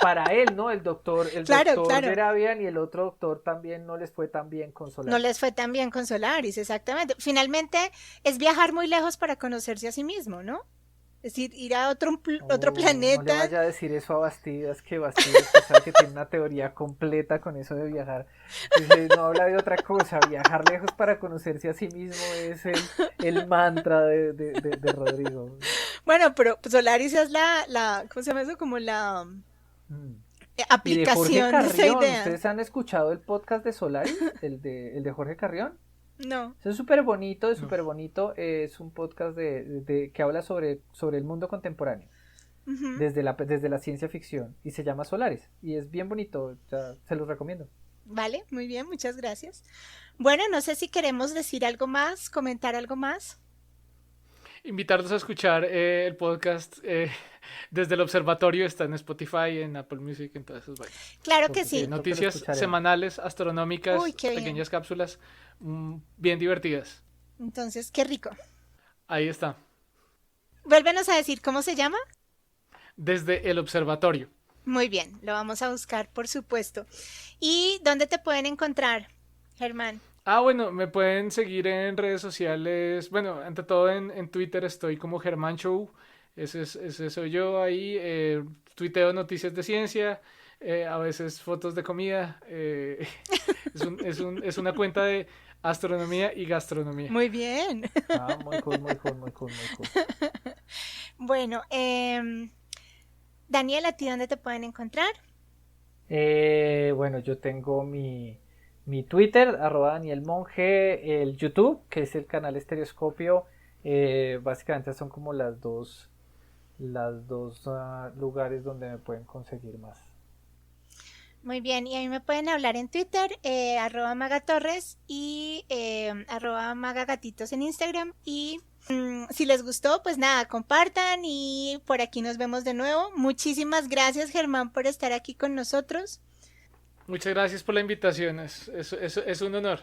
para él, ¿no? El doctor claro. Gerabian y el otro doctor también no les fue tan bien con Solaris. No les fue tan bien con Solaris, exactamente. Finalmente es viajar muy lejos para conocerse a sí mismo, ¿no? Es decir, ir a otro No le planeta. vaya a decir eso a Bastidas, que Bastidas pues, sabe que tiene una teoría completa con eso de viajar. Dice, no habla de otra cosa, viajar lejos para conocerse a sí mismo es el mantra de Rodrigo. Bueno, pero Solaris es ¿cómo se llama eso? Como la Mm. Y de Jorge aplicación de esa Carrión, idea. ¿ustedes han escuchado el podcast de Solaris? El de Jorge Carrión. No. Eso es súper bonito, es No. súper bonito. Es un podcast que habla sobre el mundo contemporáneo, Ujú. desde la ciencia ficción, y se llama Solaris. Y es bien bonito, o sea, se los recomiendo. Vale, muy bien, muchas gracias. Bueno, no sé si queremos decir algo más, comentar algo más. Invitarlos a escuchar el podcast desde el observatorio. Está en Spotify, en Apple Music, en todas esas vainas. Claro Por que sí. supuesto que lo Noticias escucharemos. semanales, Uy, astronómicas, qué bien. pequeñas cápsulas, bien divertidas. Entonces, qué rico. Ahí está. Vuélvenos a decir cómo se llama. Desde el observatorio. Muy bien, lo vamos a buscar, por supuesto. ¿Y dónde te pueden encontrar, Germán? Bueno, me pueden seguir en redes sociales. Bueno, ante todo en Twitter estoy como Germán Show. Ese soy yo ahí. Tuiteo noticias de ciencia, a veces fotos de comida. Es una cuenta de astronomía y gastronomía. Muy bien. Ah, muy cool, muy cool, muy cool, muy cool. Bueno, Daniel, ¿a ti dónde te pueden encontrar? Bueno, yo tengo mi Twitter, @DanielMonge, el YouTube, que es el canal Estereoscopio. Básicamente son como las dos lugares donde me pueden conseguir más. Muy bien, y a mí me pueden hablar en Twitter, @magatorres y @magagatitos en Instagram. Y si les gustó, pues nada, compartan y por aquí nos vemos de nuevo. Muchísimas gracias, Germán, por estar aquí con nosotros. Muchas gracias por la invitación. Es un honor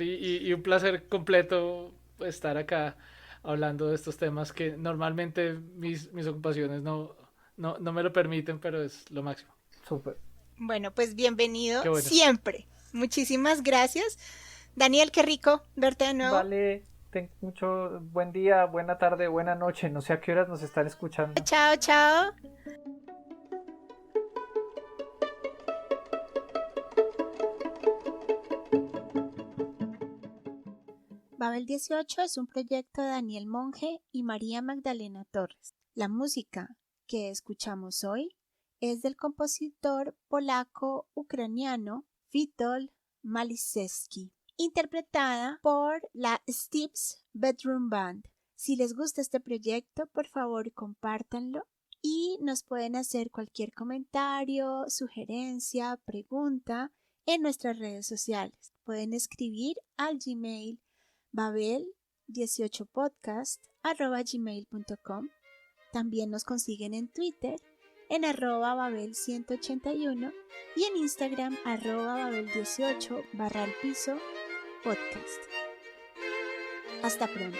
y un placer completo estar acá hablando de estos temas que normalmente mis ocupaciones no me lo permiten, pero es lo máximo. Súper. Bueno, pues bienvenido Qué bueno. siempre. Muchísimas gracias. Daniel, qué rico verte de nuevo. Vale, ten mucho buen día, buena tarde, buena noche. No sé a qué horas nos están escuchando. Chao, chao. Babel 18 es un proyecto de Daniel Monge y María Magdalena Torres. La música que escuchamos hoy es del compositor polaco-ucraniano Witold Maliszewski, interpretada por la Steve's Bedroom Band. Si les gusta este proyecto, por favor compártanlo y nos pueden hacer cualquier comentario, sugerencia, pregunta en nuestras redes sociales. Pueden escribir al Gmail babel18podcast@gmail.com. También nos consiguen en Twitter en @babel181 y en Instagram @babel18 _podcast. Hasta pronto.